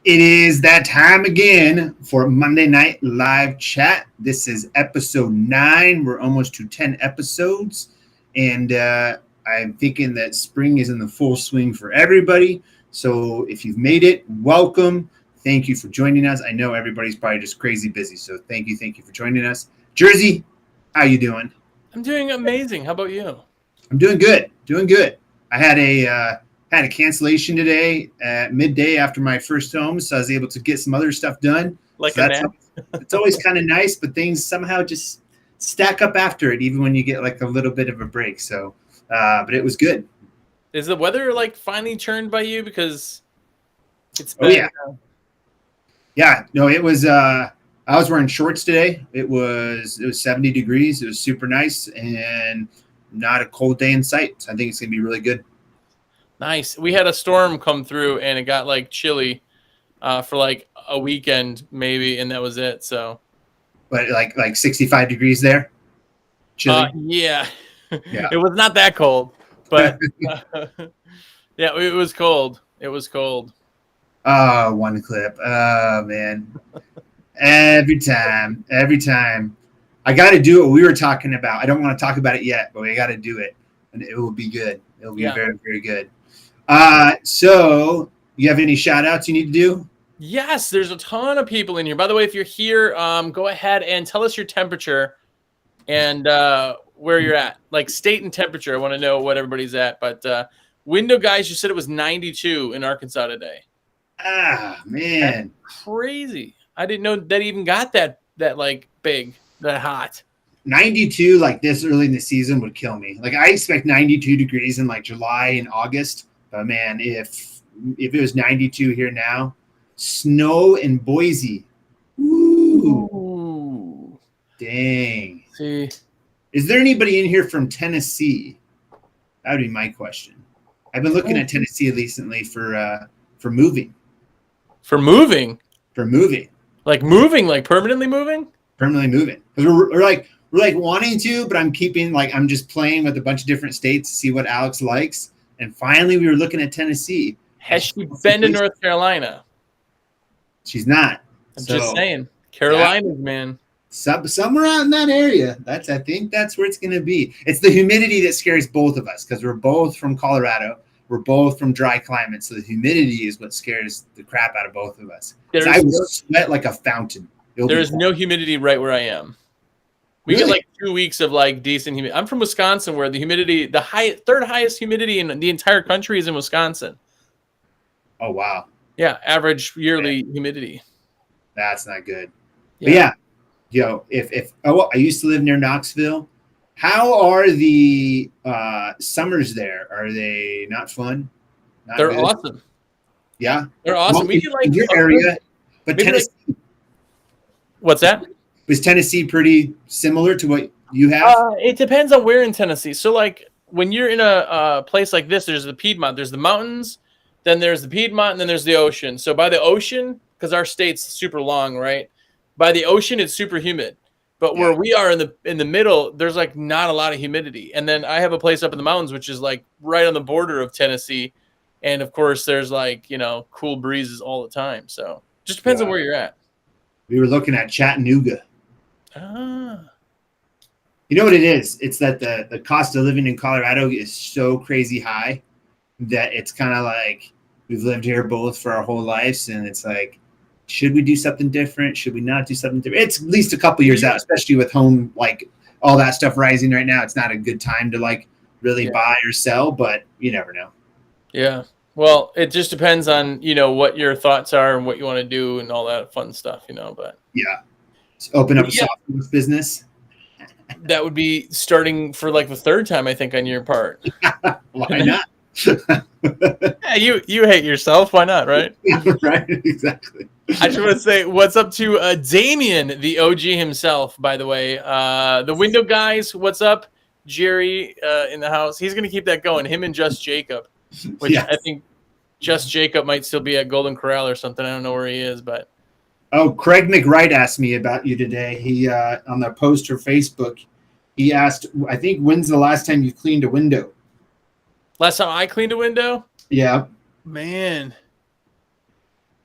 It is that time again for Monday Night Live Chat. This is episode 9. We're almost to 10 episodes. And I'm thinking that spring is in the full swing for everybody. So if you've made it, welcome. Thank you for joining us. I know everybody's probably just crazy busy. So thank you for joining us. Jersey, how you doing? I'm doing amazing. How about you? I'm doing good. I had a cancellation today at midday after my first home, so I was able to get some other stuff done. It's always kind of nice, but things somehow just stack up after it, even when you get like a little bit of a break. So, but it was good. Is the weather like finally turned by you? Because it's been, it was. I was wearing shorts today. It was 70 degrees. It was super nice and not a cold day in sight. So I think it's gonna be really good. Nice. We had a storm come through and it got like chilly for like a weekend maybe, and that was it. So, but like 65 degrees there. Chilly. Yeah. It was not that cold, but yeah, it was cold. It was cold. Oh, one clip. Oh man. Every time. I got to do what we were talking about. I don't want to talk about it yet, but we got to do it, and it will be good. It'll be very, very good. So you have any shout outs you need to do? Yes, there's a ton of people in here. By the way, if you're here, go ahead and tell us your temperature and where you're at, like state and temperature. I want to know what everybody's at. But window guys, you said it was 92 in Arkansas today. Ah, man. That's crazy. I didn't know that even got that like big, that hot. 92 like this early in the season would kill me. Like I expect 92 degrees in like July and August. But man, if it was 92 here now, snow in Boise. Ooh. Dang. See. Is there anybody in here from Tennessee? That would be my question. I've been looking at Tennessee recently for moving. For moving? For moving. Like moving, like permanently moving? Permanently moving. Because we're like wanting to, but I'm just playing with a bunch of different states to see what Alex likes. And finally, we were looking at Tennessee. Has she been to North Carolina? She's not. I'm just saying. Carolinas, man. Somewhere out in that area. I think that's where it's going to be. It's the humidity that scares both of us because we're both from Colorado. We're both from dry climates. So the humidity is what scares the crap out of both of us. I will sweat like a fountain. There's no humidity right where I am. We get like 2 weeks of like decent humidity. I'm from Wisconsin, where the humidity, third highest humidity in the entire country is in Wisconsin. Oh wow! Yeah, average yearly humidity. That's not good. Yeah. But yeah, if I used to live near Knoxville. How are the summers there? Are they not fun? They're awesome. Yeah, they're awesome. Well, we get like your area, but Tennessee. What's that? Was Tennessee pretty similar to what you have? It depends on where in Tennessee. So, like, when you're in a place like this, there's the Piedmont, there's the mountains, then there's the Piedmont, and then there's the ocean. So, by the ocean, because our state's super long, right? By the ocean, it's super humid. But where we are in the middle, there's like not a lot of humidity. And then I have a place up in the mountains, which is like right on the border of Tennessee. And, of course, there's like, cool breezes all the time. So, just depends on where you're at. We were looking at Chattanooga. You know what it is? It's that the cost of living in Colorado is so crazy high that it's kind of like we've lived here both for our whole lives, and it's like, should we do something different? Should we not do something different? It's at least a couple years out, especially with home, like all that stuff rising right now. It's not a good time to like really buy or sell, but you never know. Yeah. Well, it just depends on, what your thoughts are and what you want to do and all that fun stuff, but yeah. Open up a software business. That would be starting for like the third time, I think, on your part. Why not? You hate yourself. Why not, right? Right, exactly. I just want to say what's up to Damien, the OG himself, by the way. The window guys, what's up? Jerry in the house. He's going to keep that going. Him and Just Jacob, which I think Just Jacob might still be at Golden Corral or something. I don't know where he is, but. Oh, Craig McWright asked me about you today. He on the post for Facebook, he asked, I think, when's the last time you cleaned a window? Last time I cleaned a window? Yeah. Man.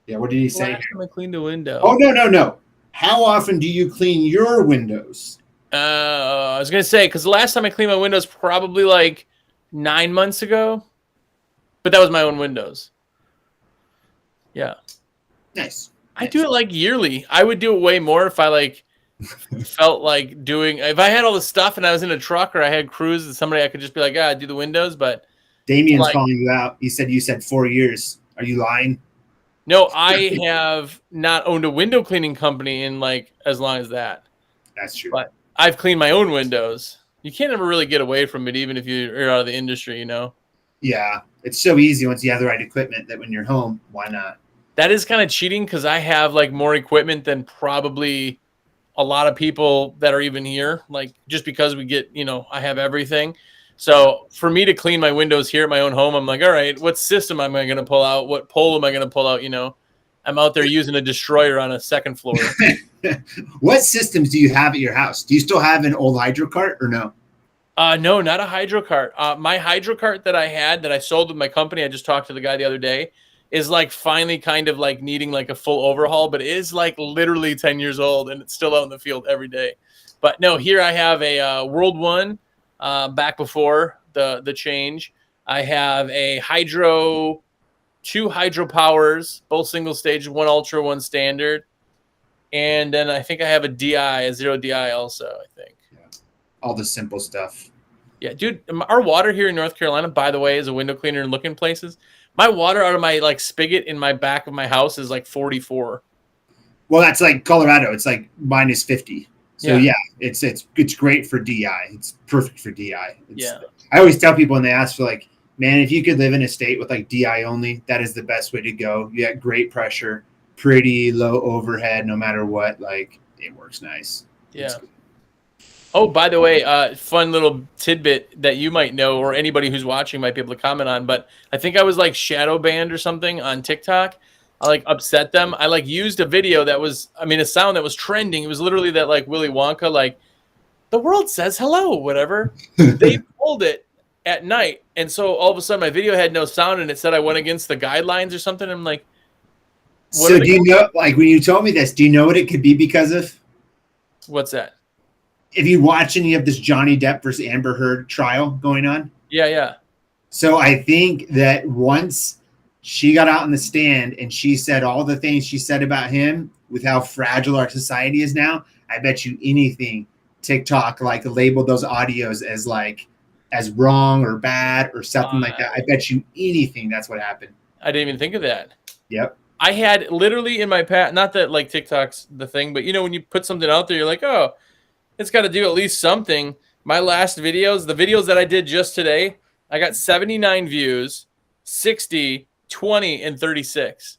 Yeah, what did he say? Last time I cleaned a window. Oh, no. How often do you clean your windows? I was going to say, because the last time I cleaned my windows probably like 9 months ago. But that was my own windows. Yeah. Nice. I do it like yearly. I would do it way more if I like felt like doing, if I had all the stuff and I was in a truck or I had crews and somebody I could just be like, do the windows. But Damien's calling you out. You said 4 years. Are you lying? No, I have not owned a window cleaning company in like as long as that. That's true. But I've cleaned my own windows. You can't ever really get away from it, even if you're out of the industry, you know? Yeah. It's so easy once you have the right equipment that when you're home, why not? That is kind of cheating because I have like more equipment than probably a lot of people that are even here. Like just because we get, I have everything. So for me to clean my windows here at my own home, I'm like, all right, what system am I going to pull out? What pole am I going to pull out? I'm out there using a destroyer on a second floor. What systems do you have at your house? Do you still have an old hydro cart or no? No, not a hydro cart. My hydro cart that I had that I sold with my company, I just talked to the guy the other day, is like finally kind of like needing like a full overhaul, but it is like literally 10 years old and it's still out in the field every day. But no, here I have a World One back before the change. I have a hydro, 2 hydro powers, both single stage, 1 ultra, 1 standard. And then I think I have a DI, a Xero DI also, I think. All the simple stuff. Yeah, dude, our water here in North Carolina, by the way, is a window cleaner and looking places. My water out of my like spigot in my back of my house is like 44. Well, that's like Colorado. It's like minus 50. So yeah, it's great for DI. It's perfect for DI. I always tell people when they ask for like, man, if you could live in a state with like DI only, that is the best way to go. You get great pressure, pretty low overhead, no matter what. Like it works nice. Yeah. Oh, by the way, fun little tidbit that you might know or anybody who's watching might be able to comment on, but I think I was like shadow banned or something on TikTok. I like upset them. I like used a video that was, a sound that was trending. It was literally that like Willy Wonka, like the world says hello, whatever. They pulled it at night. And so all of a sudden my video had no sound and it said I went against the guidelines or something. I'm like, so do you know, like when you told me this, do you know what it could be because of? What's that? If you watch and you have this Johnny Depp versus Amber Heard trial going on. Yeah. So I think that once she got out on the stand and she said all the things she said about him with how fragile our society is now, I bet you anything TikTok like labeled those audios as like as wrong or bad or something like that. I bet you anything that's what happened. I didn't even think of that. Yep. I had literally in my past, not that like TikTok's the thing, but when you put something out there, you're like, oh, it's got to do at least something. My last videos, the videos that I did just today, I got 79 views, 60, 20, and 36.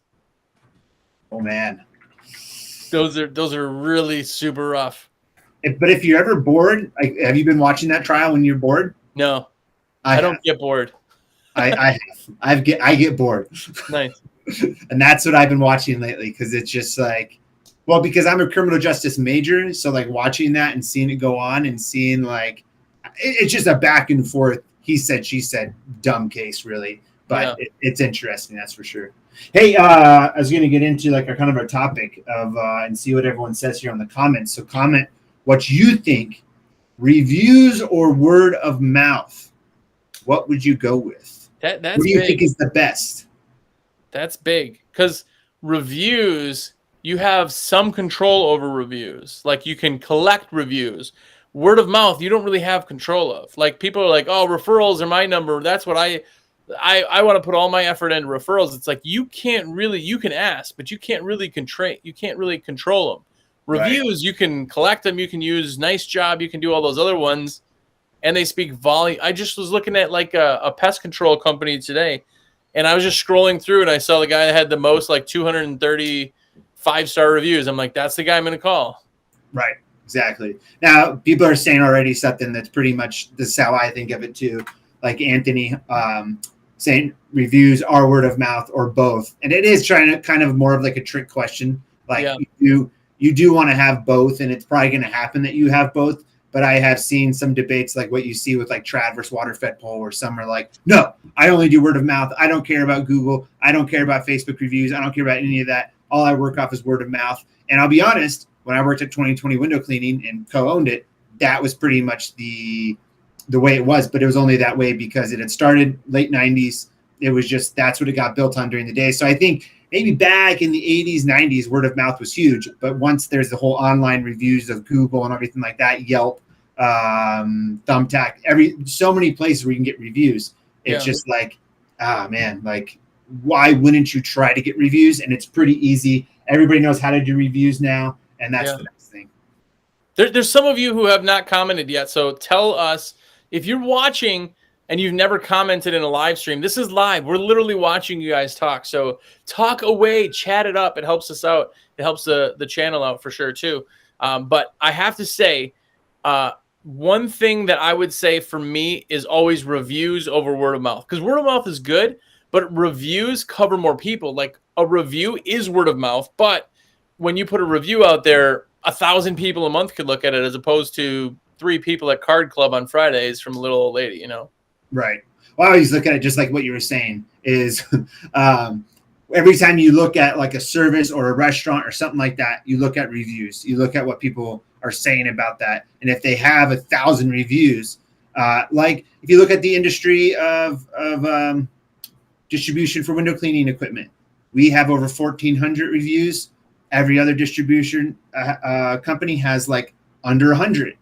Oh man, those are really super rough. But if you're ever bored, like, have you been watching that trial when you're bored? No, I don't get bored. I get bored. Nice. And that's what I've been watching lately because it's just like. Well, because I'm a criminal justice major, so like watching that and seeing it go on and seeing like it's just a back and forth. He said, she said, dumb case, really, but it's interesting, that's for sure. Hey, I was going to get into like our topic of and see what everyone says here on the comments. So comment what you think: reviews or word of mouth. What would you go with? That's what do you think is the best? That's big because reviews. You have some control over reviews. Like you can collect reviews. Word of mouth, you don't really have control of. Like people are like, oh, referrals are my number. That's what I want to put all my effort into referrals. It's like you can ask, but you can't really control them. Reviews, you can collect them, you can use nice job, you can do all those other ones, and they speak volume. I just was looking at like a pest control company today, and I was just scrolling through and I saw the guy that had the most like 230 5-star reviews. I'm like, that's the guy I'm going to call. Right. Exactly. Now, people are saying already something that's pretty much this is how I think of it too. Like Anthony saying reviews are word of mouth or both. And it is trying to kind of more of like a trick question. Like you do want to have both, and it's probably going to happen that you have both. but I have seen some debates like what you see with like Trad versus Waterfed poll, where some are like, no, I only do word of mouth. I don't care about Google. I don't care about Facebook reviews. I don't care about any of that. All I work off is word of mouth. And I'll be honest, when I worked at 2020 Window Cleaning and co-owned it, that was pretty much the way it was, but it was only that way because it had started late 90s. It was just, that's what it got built on during the day. So I think maybe back in the 80s, 90s, word of mouth was huge. But once there's the whole online reviews of Google and everything like that, Yelp, Thumbtack, so many places where you can get reviews. It's just like, man, like, why wouldn't you try to get reviews? And it's pretty easy. Everybody knows how to do reviews now. And that's the next thing. There's some of you who have not commented yet. So tell us, if you're watching and you've never commented in a live stream, this is live. We're literally watching you guys talk. So talk away, chat it up. It helps us out. It helps the channel out for sure too. But I have to say, one thing that I would say for me is always reviews over word of mouth. Because word of mouth is good, but reviews cover more people. Like a review is word of mouth, but when you put a review out there, 1,000 people a month could look at it as opposed to 3 people at Card Club on Fridays from a little old lady, you know? Right. Well, I always look at it just like what you were saying is every time you look at like a service or a restaurant or something like that, you look at reviews. You look at what people are saying about that. And if they have 1,000 reviews, like if you look at the industry of distribution for window cleaning equipment, we have over 1,400 reviews. Every other distribution company has like under 100.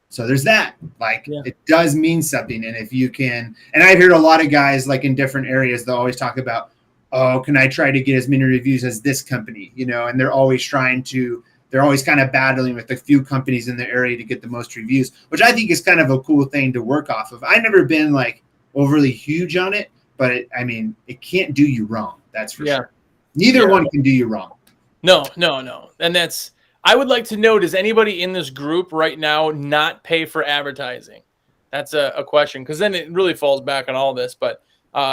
So there's that. Like it does mean something. And if you can, and I've heard a lot of guys like in different areas, they'll always talk about, oh, can I try to get as many reviews as this company? You know, and they're always kind of battling with a few companies in the area to get the most reviews, which I think is kind of a cool thing to work off of. I've never been like overly huge on it, but it can't do you wrong. That's for sure. Neither one can do you wrong. No. And I would like to know, does anybody in this group right now not pay for advertising? That's a question, because then it really falls back on all this. But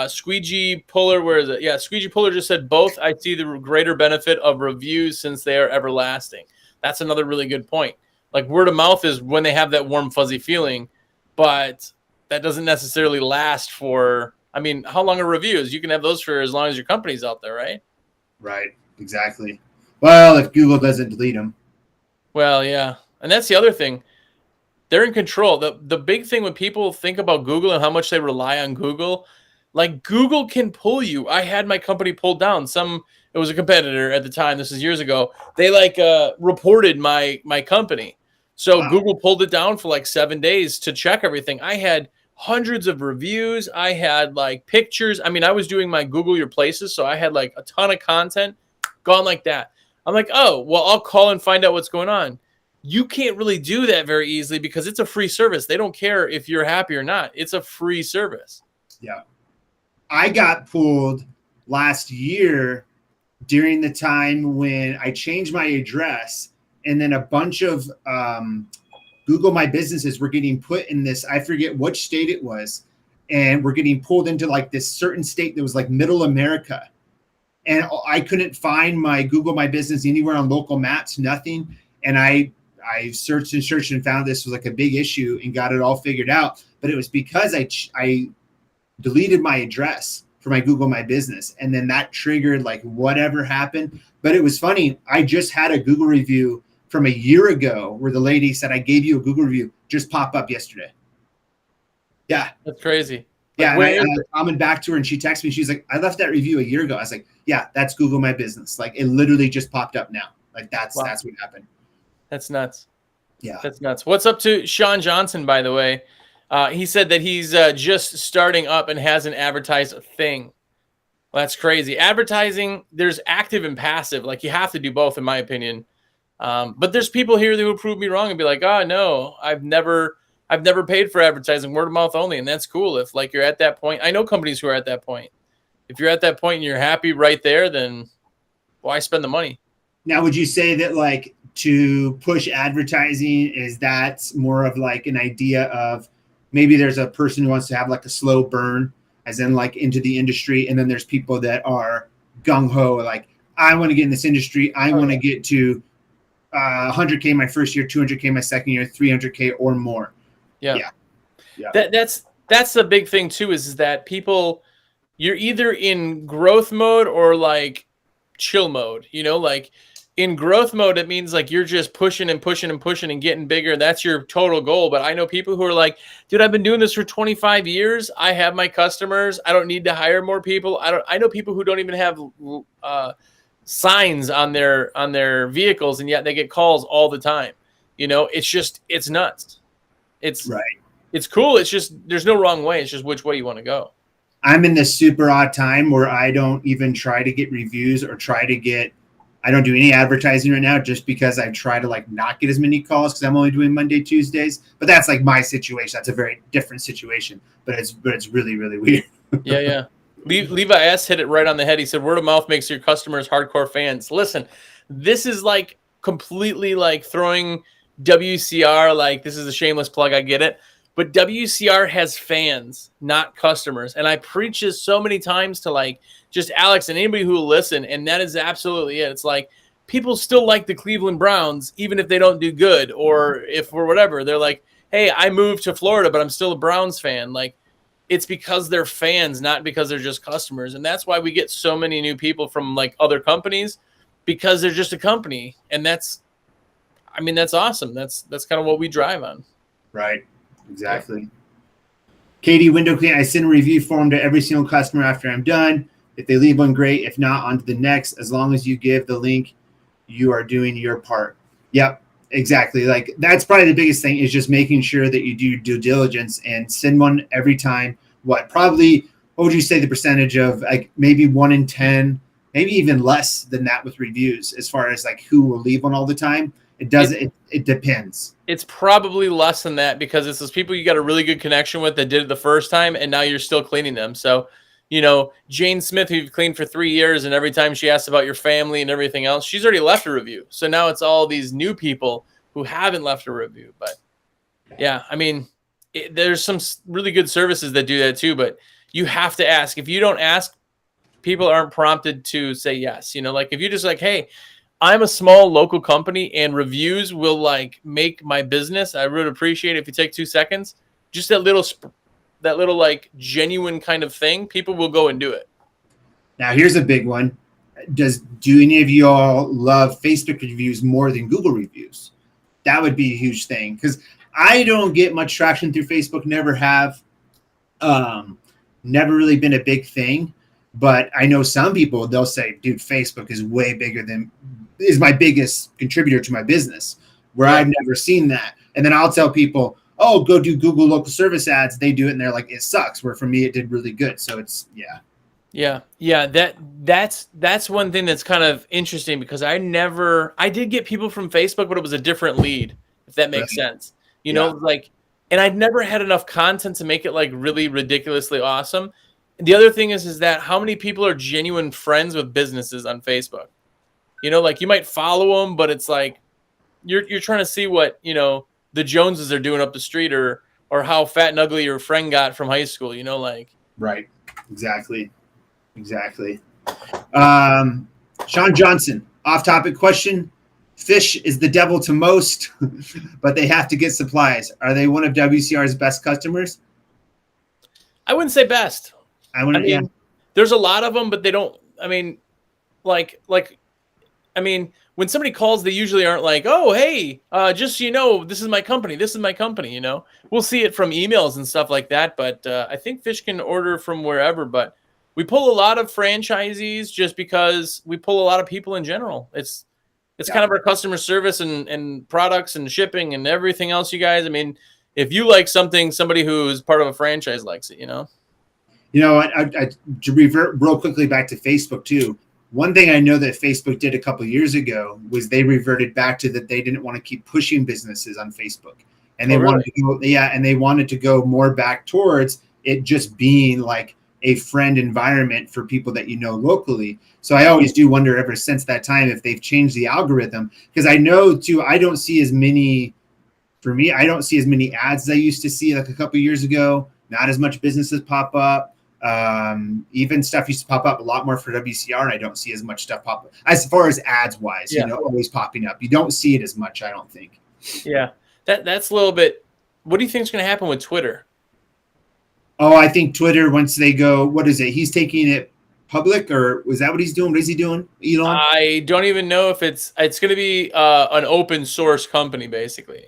Squeegee Puller, where is it? Yeah, Squeegee Puller just said both. I see the greater benefit of reviews since they are everlasting. That's another really good point. Like word of mouth is when they have that warm, fuzzy feeling, but that doesn't necessarily last for, I mean, how long are reviews? You can have those for as long as your company's out there, right? Right, exactly. Well, if Google doesn't delete them. Well, yeah. And that's the other thing. They're in control. The big thing when people think about Google and how much they rely on Google, like Google can pull you. I had my company pulled down. It was a competitor at the time. This is years ago. They reported my company. So Google pulled it down for like 7 days to check everything. I had hundreds of reviews. I had like pictures. I mean, I was doing my Google Your Places. So I had like a ton of content gone like that. I'm like, oh, well, I'll call and find out what's going on. You can't really do that very easily because it's a free service. They don't care if you're happy or not. It's a free service. Yeah. I got pulled last year during the time when I changed my address, and then a bunch of Google My Businesses were getting put in this, I forget which state it was, and we're getting pulled into like this certain state that was like middle America. And I couldn't find my Google My Business anywhere on local maps, nothing. And I searched and found this was like a big issue and got it all figured out. But it was because I deleted my address for my Google My Business. And then that triggered like whatever happened. But it was funny. I just had a Google review from a year ago where the lady said, I gave you a Google review, just pop up yesterday. Yeah. That's crazy. Yeah, and I commented back to her, and she texted me. She's like, "I left that review a year ago." I was like, "Yeah, that's Google My Business. Like, it literally just popped up now. Like, that's what happened." That's nuts. Yeah, that's nuts. What's up to Sean Johnson, by the way? He said that he's just starting up and hasn't advertised a thing. Well, that's crazy. Advertising, there's active and passive. Like, you have to do both, in my opinion. But there's people here that will prove me wrong and be like, "Oh no, I've never paid for advertising, word of mouth only." And that's cool. If like you're at that point, I know companies who are at that point. If you're at that point and you're happy right there, then why spend the money? Now, would you say that like to push advertising, is that more of like an idea of maybe there's a person who wants to have like a slow burn as in like into the industry. And then there's people that are gung ho, like, I want to get in this industry. I want to get to 100K my first year, 200K my second year, 300K or more. Yeah. That's the big thing too, is that people, you're either in growth mode or like chill mode, like in growth mode, it means like you're just pushing and pushing and pushing and getting bigger. That's your total goal. But I know people who are like, dude, I've been doing this for 25 years. I have my customers. I don't need to hire more people. I know people who don't even have signs on their vehicles, and yet they get calls all the time. It's nuts. It's right. It's cool. It's just, there's no wrong way. It's just which way you want to go. I'm in this super odd time where I don't even try to get reviews or I don't do any advertising right now, just because I try to like not get as many calls, because I'm only doing Monday, Tuesdays. But that's like my situation. That's a very different situation, but it's really, really weird. Yeah. Levi S hit it right on the head. He said, word of mouth makes your customers hardcore fans. Listen, this is like completely like throwing WCR, like this is a shameless plug. I get it. But WCR has fans, not customers. And I preach this so many times to like just Alex and anybody who will listen. And that is absolutely it. It's like people still like the Cleveland Browns, even if they don't do good, or if or whatever. They're like, hey, I moved to Florida, but I'm still a Browns fan. Like, it's because they're fans, not because they're just customers. And that's why we get so many new people from like other companies, because they're just a company. And that's awesome. That's kind of what we drive on. Right. Exactly. Katie, window clean. I send a review form to every single customer after I'm done. If they leave one, great. If not, on to the next. As long as you give the link, you are doing your part. Yep, exactly. Like, that's probably the biggest thing, is just making sure that you do due diligence and send one every time. What would you say the percentage of, like, maybe 1 in 10, maybe even less than that with reviews, as far as like who will leave one all the time? It depends. It's probably less than that, because it's those people you got a really good connection with that did it the first time, and now you're still cleaning them. So, Jane Smith, who you've cleaned for 3 years, and every time she asks about your family and everything else, she's already left a review. So now it's all these new people who haven't left a review. But yeah, there's some really good services that do that too, but you have to ask. If you don't ask, people aren't prompted to say yes. Like if you're just like, hey, I'm a small local company and reviews will like make my business, I would appreciate it if you take 2 seconds. Just that little like genuine kind of thing, people will go and do it. Now here's a big one. Do any of you all love Facebook reviews more than Google reviews? That would be a huge thing, because I don't get much traction through Facebook. Never have. Never really been a big thing. But I know some people, they'll say, dude, Facebook is my biggest contributor to my business, where I've never seen that. And then I'll tell people, oh, go do Google local service ads. They do it, and they're like, it sucks. Where for me, it did really good. So it's, Yeah. That's one thing that's kind of interesting, because I did get people from Facebook, but it was a different lead, if that makes sense. And I'd never had enough content to make it like really ridiculously awesome. The other thing is that how many people are genuine friends with businesses on Facebook? Like you might follow them, but it's like you're trying to see what, the Joneses are doing up the street, or how fat and ugly your friend got from high school, like. Right. Exactly. Sean Johnson, off-topic question. Fish is the devil to most, but they have to get supplies. Are they one of WCR's best customers? I wouldn't say best. There's a lot of them, but they don't. When somebody calls, they usually aren't like, oh, hey, just so you know, this is my company. We'll see it from emails and stuff like that. But I think Fish can order from wherever. But we pull a lot of franchisees just because we pull a lot of people in general. It's kind of our customer service and products and shipping and everything else, you guys. If you like something, somebody who's part of a franchise likes it, I to revert real quickly back to Facebook too. One thing I know that Facebook did a couple of years ago was they reverted back to that they didn't want to keep pushing businesses on Facebook, and they wanted to go more back towards it just being like a friend environment for people that locally. So I always do wonder, ever since that time, if they've changed the algorithm, because I know too, I don't see as many ads as I used to see like a couple of years ago. Not as much businesses pop up. Even stuff used to pop up a lot more for WCR, and I don't see as much stuff pop up as far as ads wise. Yeah. Always popping up. You don't see it as much, I don't think. Yeah, that's a little bit. What do you think is going to happen with Twitter? Oh, I think Twitter, once they go, what is it? He's taking it public, or was that what he's doing? What is he doing, Elon? I don't even know if it's going to be an open source company, basically.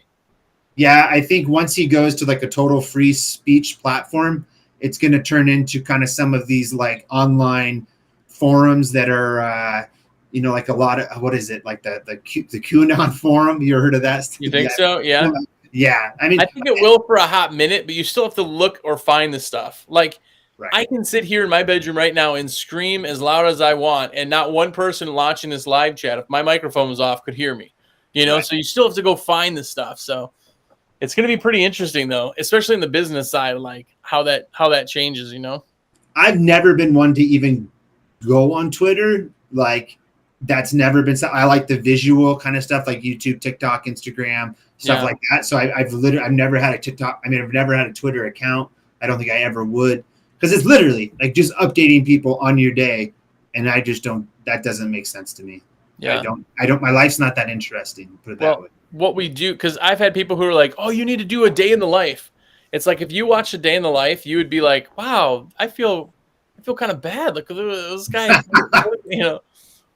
Yeah, I think once he goes to like a total free speech platform, it's going to turn into kind of some of these like online forums that are, like a lot of, what is it? Like the QAnon forum. You ever heard of that? You think so? Yeah. Yeah. I mean, I think it will for a hot minute, but you still have to look or find the stuff. Like, right. I can sit here in my bedroom right now and scream as loud as I want, and not one person watching this live chat, if my microphone was off, could hear me. Right. So you still have to go find the stuff. So it's going to be pretty interesting, though, especially in the business side, like how that changes. I've never been one to even go on Twitter. Like, that's never been something. I like the visual kind of stuff, like YouTube, TikTok, Instagram, stuff like that. So I've never had a TikTok. I mean, I've never had a Twitter account. I don't think I ever would, because it's literally like just updating people on your day, and I just don't. That doesn't make sense to me. Yeah, I don't. My life's not that interesting. Put it that way. What we do, because I've had people who are like, "Oh, you need to do a day in the life." It's like if you watch a day in the life, you would be like, "Wow, I feel kind of bad. Look at this guy.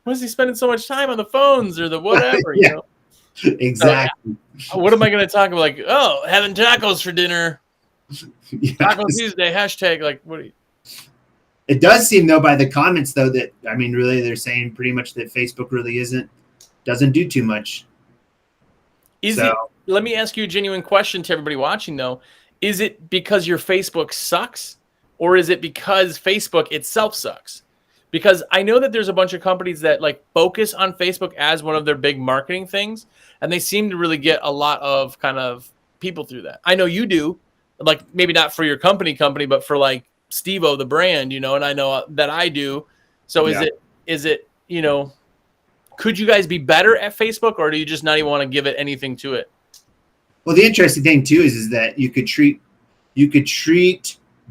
Why is he spending so much time on the phones or the whatever?" Exactly. So, what am I going to talk about? Like, oh, having tacos for dinner. Taco Tuesday hashtag. Like, what? It does seem though by the comments though that really they're saying pretty much that Facebook really doesn't do too much. Let me ask you a genuine question to everybody watching though. Is it because your Facebook sucks, or is it because Facebook itself sucks? Because I know that there's a bunch of companies that like focus on Facebook as one of their big marketing things, and they seem to really get a lot of kind of people through that. I know you do, like maybe not for your company, but for like SteveO, the brand, and I know that I do. So is it, could you guys be better at Facebook, or do you just not even want to give it anything to it? Well, the interesting thing too is that you could treat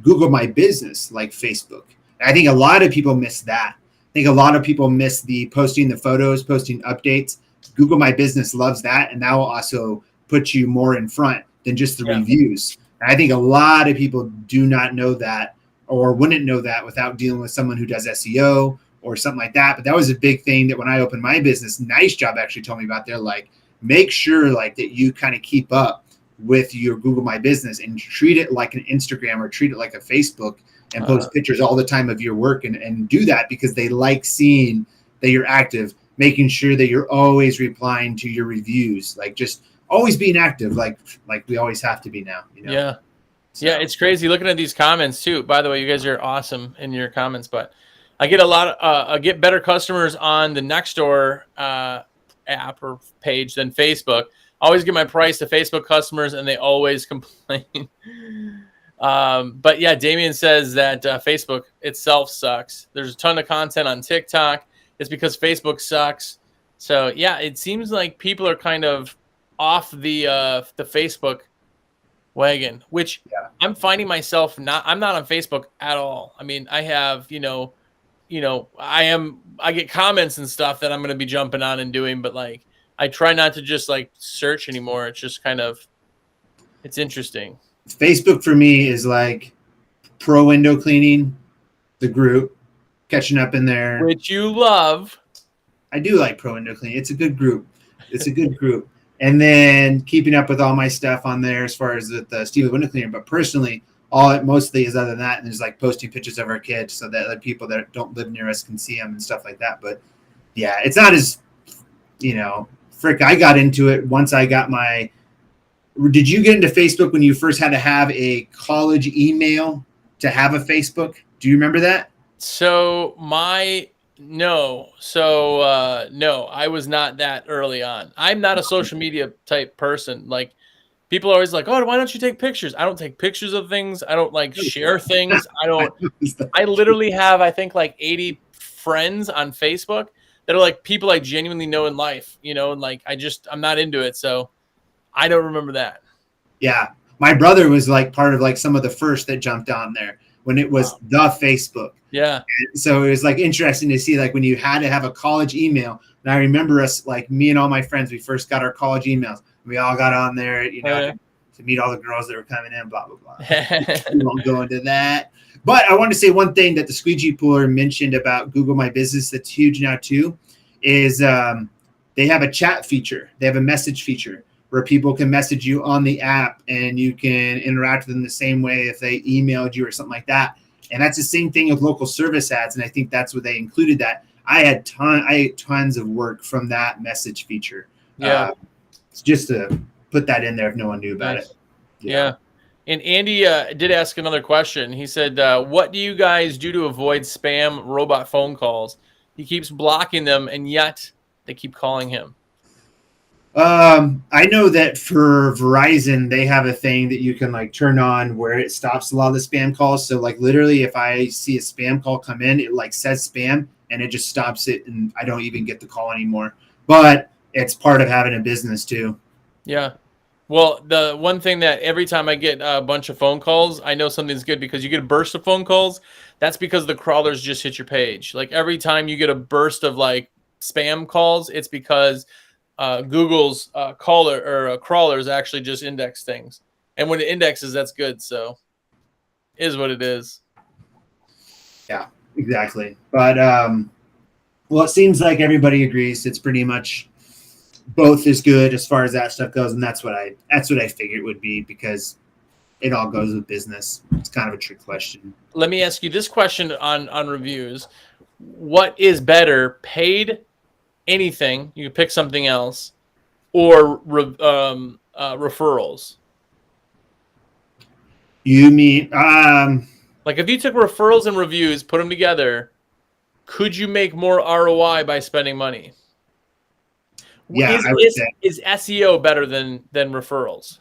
Google My Business like Facebook. I think a lot of people miss that. I think a lot of people miss the posting the photos, posting updates. Google My Business loves that, and that will also put you more in front than just the reviews. And I think a lot of people do not know that, or wouldn't know that without dealing with someone who does SEO or something like that. But that was a big thing that when I opened my business, Nice Job actually told me about. They're like, make sure like that you kind of keep up with your Google My Business and treat it like an Instagram or treat it like a Facebook, and post pictures all the time of your work, and do that because they like seeing that you're active, making sure that you're always replying to your reviews, like just always being active, like we always have to be now. Yeah. So. Yeah, it's crazy looking at these comments too. By the way, you guys are awesome in your comments, but I get I get better customers on the Nextdoor app or page than Facebook. I always give my price to Facebook customers, and they always complain. But yeah, Damien says that Facebook itself sucks. There's a ton of content on TikTok. It's because Facebook sucks. So yeah, it seems like people are kind of off the Facebook wagon, which I'm finding myself I'm not on Facebook at all. I mean, I have, I get comments and stuff that I'm going to be jumping on and doing, but like, I try not to just like search anymore. It's just kind of, it's interesting. Facebook for me is like pro window cleaning, the group, catching up in there. Which you love. I do like pro window cleaning. It's a good group. And then keeping up with all my stuff on there as far as the SteveO window cleaner. But personally, all it mostly is other than that, and there's like posting pictures of our kids so that like people that don't live near us can see them and stuff like that. But yeah, it's not as, I got into it once I got my. Did you get into Facebook when you first had to have a college email to have a Facebook? Do you remember that? So no, I was not that early on. I'm not a social media type person. Like people are always like, oh, why don't you take pictures? I don't take pictures of things. I don't like share things. I literally have, I think like 80 friends on Facebook that are like people I genuinely know in life, and like, I'm not into it. So I don't remember that. Yeah. My brother was like part of like some of the first that jumped on there when it was the Facebook. Yeah. So it was like interesting to see like when you had to have a college email. And I remember us, like me and all my friends, we first got our college emails. We all got on there, you know, to meet all the girls that were coming in, blah, blah, blah. We won't go into that. But I want to say one thing that the squeegee puller mentioned about Google My Business that's huge now too is they have a chat feature. They have a message feature where people can message you on the app and you can interact with them the same way if they emailed you or something like that. And that's the same thing with local service ads. And I think that's where they included that. I had tons of work from that message feature. Yeah. Just to put that in there if no one knew about it. Yeah. And Andy did ask another question. He said, what do you guys do to avoid spam robot phone calls? He keeps blocking them, and yet they keep calling him. I know that for Verizon, they have a thing that you can like turn on where it stops a lot of the spam calls. So like literally if I see a spam call come in, it like says spam and it just stops it and I don't even get the call anymore. But it's part of having a business too. Yeah. Well, the one thing that every time I get a bunch of phone calls, I know something's good because you get a burst of phone calls. That's because the crawlers just hit your page. Like every time you get a burst of like spam calls, it's because Google's crawlers actually just index things. And when it indexes, that's good. So it is what it is. Yeah, exactly. But well, it seems like everybody agrees. It's pretty much both is good as far as that stuff goes, and that's what I figured it would be because it all goes with business. It's kind of a trick question. Let me ask you this question on reviews: what is better, paid anything? You can pick something else, or referrals. You mean like if you took referrals and reviews, put them together, could you make more ROI by spending money? Yeah, I would say. Is SEO better than referrals?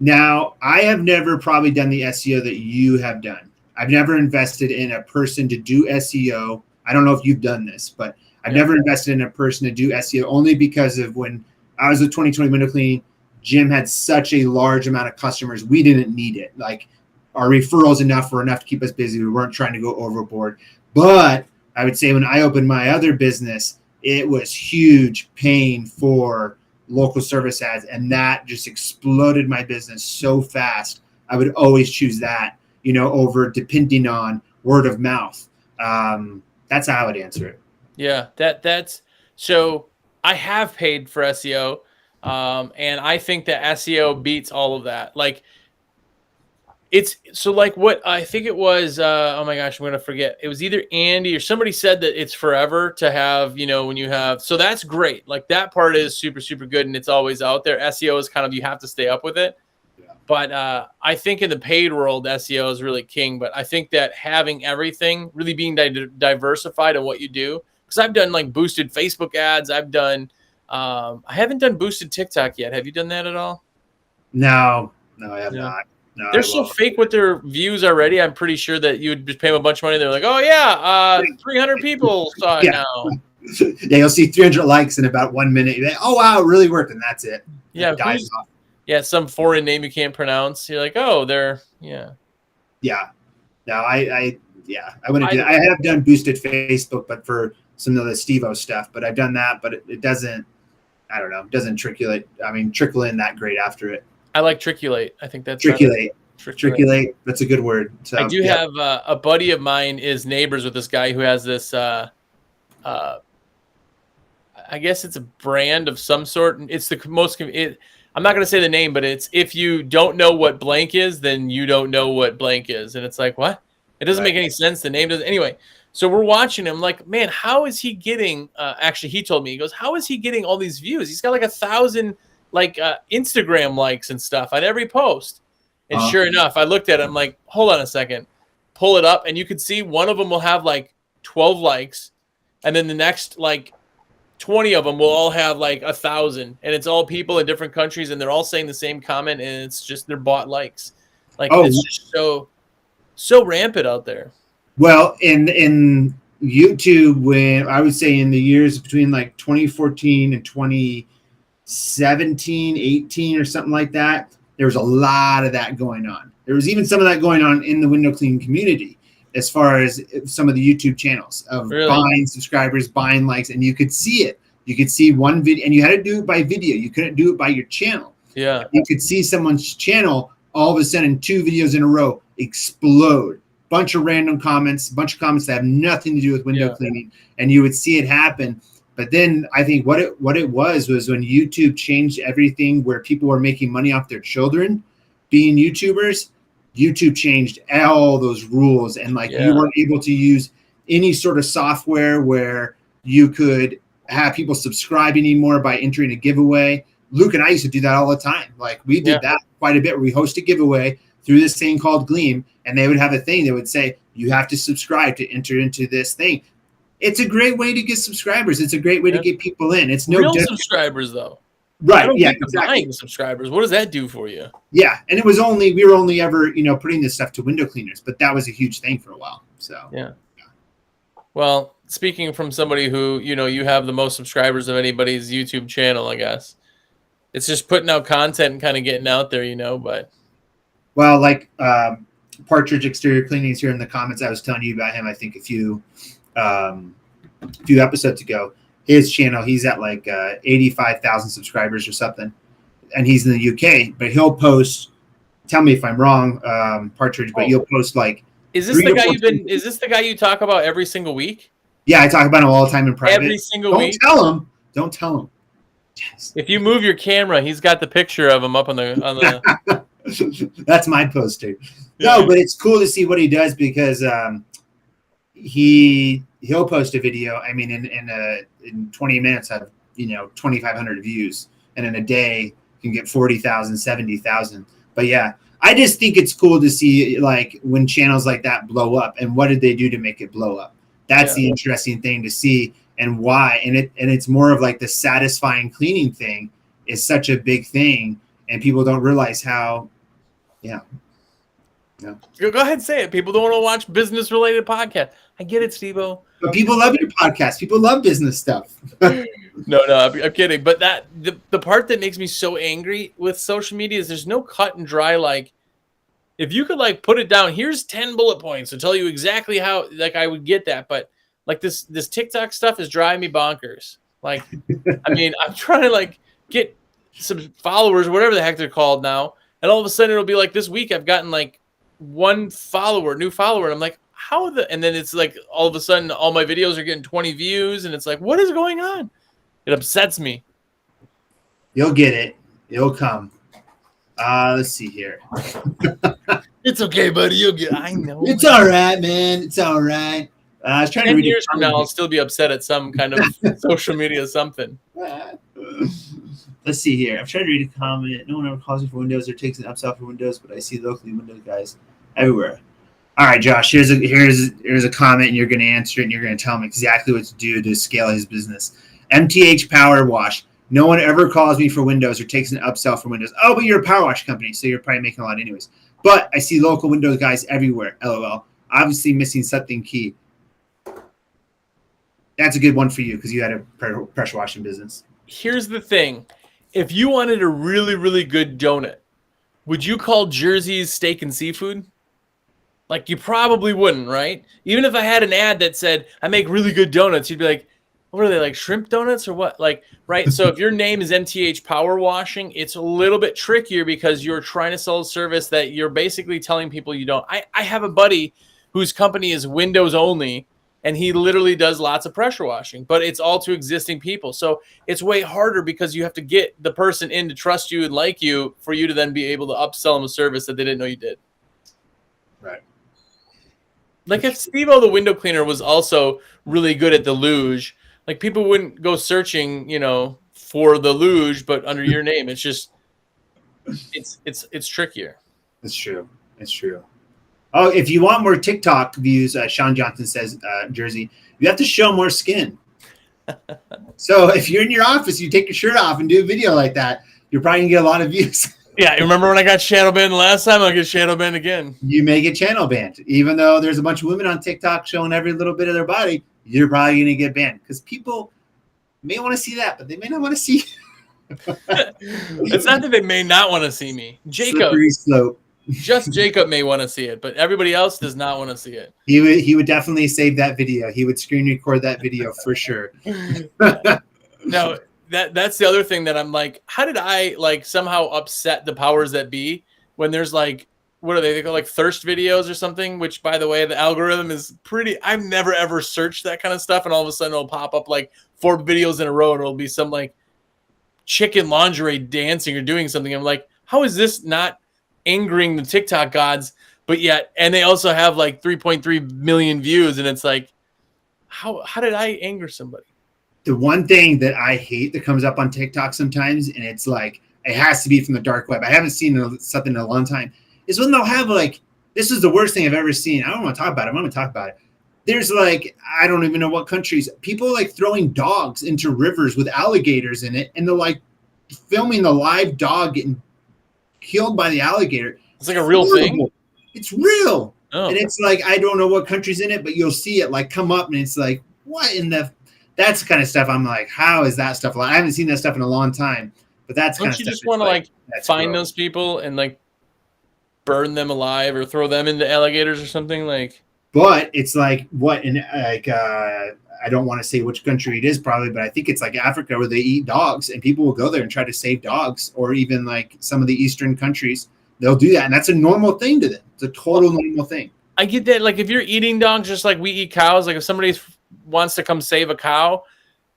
Now, I have never probably done the SEO that you have done. I've never invested in a person to do SEO. I don't know if you've done this, but I've never invested in a person to do SEO only because of when I was with 2020 Window Cleaning, Jim had such a large amount of customers. We didn't need it. Like our referrals were enough to keep us busy. We weren't trying to go overboard. But I would say when I opened my other business, it was huge pain for local service ads, and that just exploded my business so fast. I would always choose that, over depending on word of mouth. That's how I would answer it. Yeah, that's so. I have paid for SEO, and I think that SEO beats all of that. Like, it's so like what I think it was. Oh my gosh, I'm gonna forget. It was either Andy or somebody said that it's forever to have. When you have, so that's great. Like that part is super super good, and it's always out there. SEO is kind of you have to stay up with it. Yeah. But I think in the paid world, SEO is really king. But I think that having everything, really being diversified in what you do. Because I've done like boosted Facebook ads. I've done. I haven't done boosted TikTok yet. Have you done that at all? No, I have not. No, they're so fake with their views already. I'm pretty sure that you would just pay them a bunch of money. They're like, oh yeah, 300 people saw it now. Yeah, you'll see 300 likes in about 1 minute. You're like, oh wow, it really worked, and that's it. Yeah, some foreign name you can't pronounce. You're like, oh, yeah. No, I wouldn't do that. I have done boosted Facebook, but for some of the SteveO stuff. But I've done that, but it doesn't. I don't know. It doesn't trickle in that great after it. I like triculate. I think that's triculate. That's a good word. So, I do have a buddy of mine is neighbors with this guy who has this. I guess it's a brand of some sort. It's the most. I'm not going to say the name, but it's if you don't know what blank is, then you don't know what blank is, and it's like what? It doesn't make any sense. The name doesn't. Anyway, so we're watching him. Like, man, how is he getting? Actually, he told me. He goes, how is he getting all these views? He's got like 1,000. Like Instagram likes and stuff on every post. And sure enough, I looked at it. I'm like, hold on a second. Pull it up. And you can see one of them will have like 12 likes. And then the next like 20 of them will all have like 1,000. And it's all people in different countries. And they're all saying the same comment. And it's just their bot likes. Like it's just so rampant out there. Well, in YouTube, when I would say in the years between like 2014 and 2017, 18 or something like that, there was a lot of that going on. There was even some of that going on in the window cleaning community, as far as some of the YouTube channels of buying subscribers, buying likes, and you could see it. You could see one video, and you had to do it by video. You couldn't do it by your channel. Yeah. You could see someone's channel all of a sudden 2 videos in a row explode. Bunch of random comments, bunch of comments that have nothing to do with window cleaning, and you would see it happen. But then I think what it was when YouTube changed everything, where people were making money off their children being YouTubers. YouTube changed all those rules, and you weren't able to use any sort of software where you could have people subscribe anymore by entering a giveaway. Luke and I used to do that all the time. Like, we did that quite a bit, where we host a giveaway through this thing called Gleam, and they would have a thing that would say, you have to subscribe to enter into this thing. It's a great way to get subscribers. It's a great way to get people in. It's no real subscribers, though. Right. Yeah. Exactly. Buying subscribers. What does that do for you? Yeah. And we were only ever, putting this stuff to window cleaners, but that was a huge thing for a while. So, yeah. Well, speaking from somebody who, you have the most subscribers of anybody's YouTube channel, I guess it's just putting out content and kind of getting out there, but. Well, Partridge Exterior Cleaning is here in the comments. I was telling you about him, I think a few episodes ago. His channel, he's at 85,000 subscribers or something, and he's in the UK. But he'll post. Tell me if I'm wrong, Partridge. But you'll post Is this the guy Is this the guy you talk about every single week? Yeah, I talk about him all the time in private. Every single week. Don't tell him. Yes. If you move your camera, he's got the picture of him up on the. That's my poster. No, but it's cool to see what he does, because he'll post a video. I mean, in 20 minutes have 2,500 views, and in a day can get 40,000, 70,000. But yeah, I just think it's cool to see when channels like that blow up, and what did they do to make it blow up? That's the interesting thing to see, and why. And it's more of the satisfying cleaning thing is such a big thing, and people don't realize how. Yeah. Go ahead and say it. People don't want to watch business-related podcasts. I get it, SteveO. But people love your podcast. People love business stuff. No, I'm kidding. But the part that makes me so angry with social media is there's no cut and dry. If you could put it down, here's 10 bullet points to tell you exactly how. I would get that. But this TikTok stuff is driving me bonkers. I mean, I'm trying to get some followers, whatever the heck they're called now, and all of a sudden it'll be this week I've gotten one new follower, and I'm like, and then it's all of a sudden all my videos are getting 20 views, and it's what is going on? It upsets me. You'll get it. It'll come. Let's see here. It's okay, buddy. You'll get. I know. It's all right, man. It's all right. I was trying 10 to read years from now, I'll still be upset at some kind of social media something. Let's see here. I'm trying to read a comment. No one ever calls me for Windows or takes an upsell for Windows, but I see locally Windows guys everywhere. All right, Josh. Here's a comment, and you're going to answer it, and you're going to tell him exactly what to do to scale his business. MTH Power Wash. No one ever calls me for Windows or takes an upsell for Windows. Oh, but you're a power wash company, so you're probably making a lot anyways. But I see local Windows guys everywhere. LOL. Obviously missing something key. That's a good one for you because you had a pressure washing business. Here's the thing. If you wanted a really, really good donut, would you call Jersey's Steak and Seafood? You probably wouldn't, right? Even if I had an ad that said, I make really good donuts, you'd be like, what are they, shrimp donuts or what? Right? So if your name is MTH Power Washing, it's a little bit trickier because you're trying to sell a service that you're basically telling people you don't. I have a buddy whose company is Windows only, and he literally does lots of pressure washing, but it's all to existing people. So it's way harder because you have to get the person in to trust you and like you for you to then be able to upsell them a service that they didn't know you did. Right. If SteveO the window cleaner was also really good at the luge, people wouldn't go searching, for the luge, but under your name, it's just, it's trickier. It's true. It's true. Oh, if you want more TikTok views, Sean Johnson says, Jersey, you have to show more skin. So if you're in your office, you take your shirt off and do a video like that, you're probably going to get a lot of views. Yeah, you remember when I got shadow banned the last time? I'll get shadow banned again. You may get channel banned. Even though there's a bunch of women on TikTok showing every little bit of their body, you're probably going to get banned because people may want to see that, but they may not want to see. It's not that they may not want to see me. Jacob. Slippery slope. Just Jacob may want to see it, but everybody else does not want to see it. He would definitely save that video. He would screen record that video for sure. No, that's the other thing that I'm like, how did I like somehow upset the powers that be when there's like, what are they call like thirst videos or something? Which, by the way, the algorithm is pretty. I've never ever searched that kind of stuff, and all of a sudden it'll pop up like 4 videos in a row, and it'll be some like chicken lingerie dancing or doing something. I'm like, how is this not angering the TikTok gods? But yet, and they also have like 3.3 million views, and it's like, how did I anger somebody? The one thing that I hate that comes up on TikTok sometimes, and it's like, it has to be from the dark web. I haven't seen something in a long time. Is when they'll have like, this is the worst thing I've ever seen. I don't want to talk about it. I'm going to talk about it. There's like, I don't even know what countries, people like throwing dogs into rivers with alligators in it. And they're like filming the live dog getting killed by the alligator. It's like a real thing. It's real. Oh. And it's like, I don't know what country's in it, but you'll see it like come up and it's like, what in the, that's the kind of stuff I'm like, how is that stuff? I haven't seen that stuff in a long time, but that's kind of stuff. Don't you just want to like find those people and like burn them alive or throw them into alligators or something like? But it's like what in like I don't want to say which country it is probably, but I think it's like Africa where they eat dogs and people will go there and try to save dogs, or even like some of the Eastern countries, they'll do that. And that's a normal thing to them. It's a total normal thing. I get that. Like if you're eating dogs, just like we eat cows, like if somebody wants to come save a cow,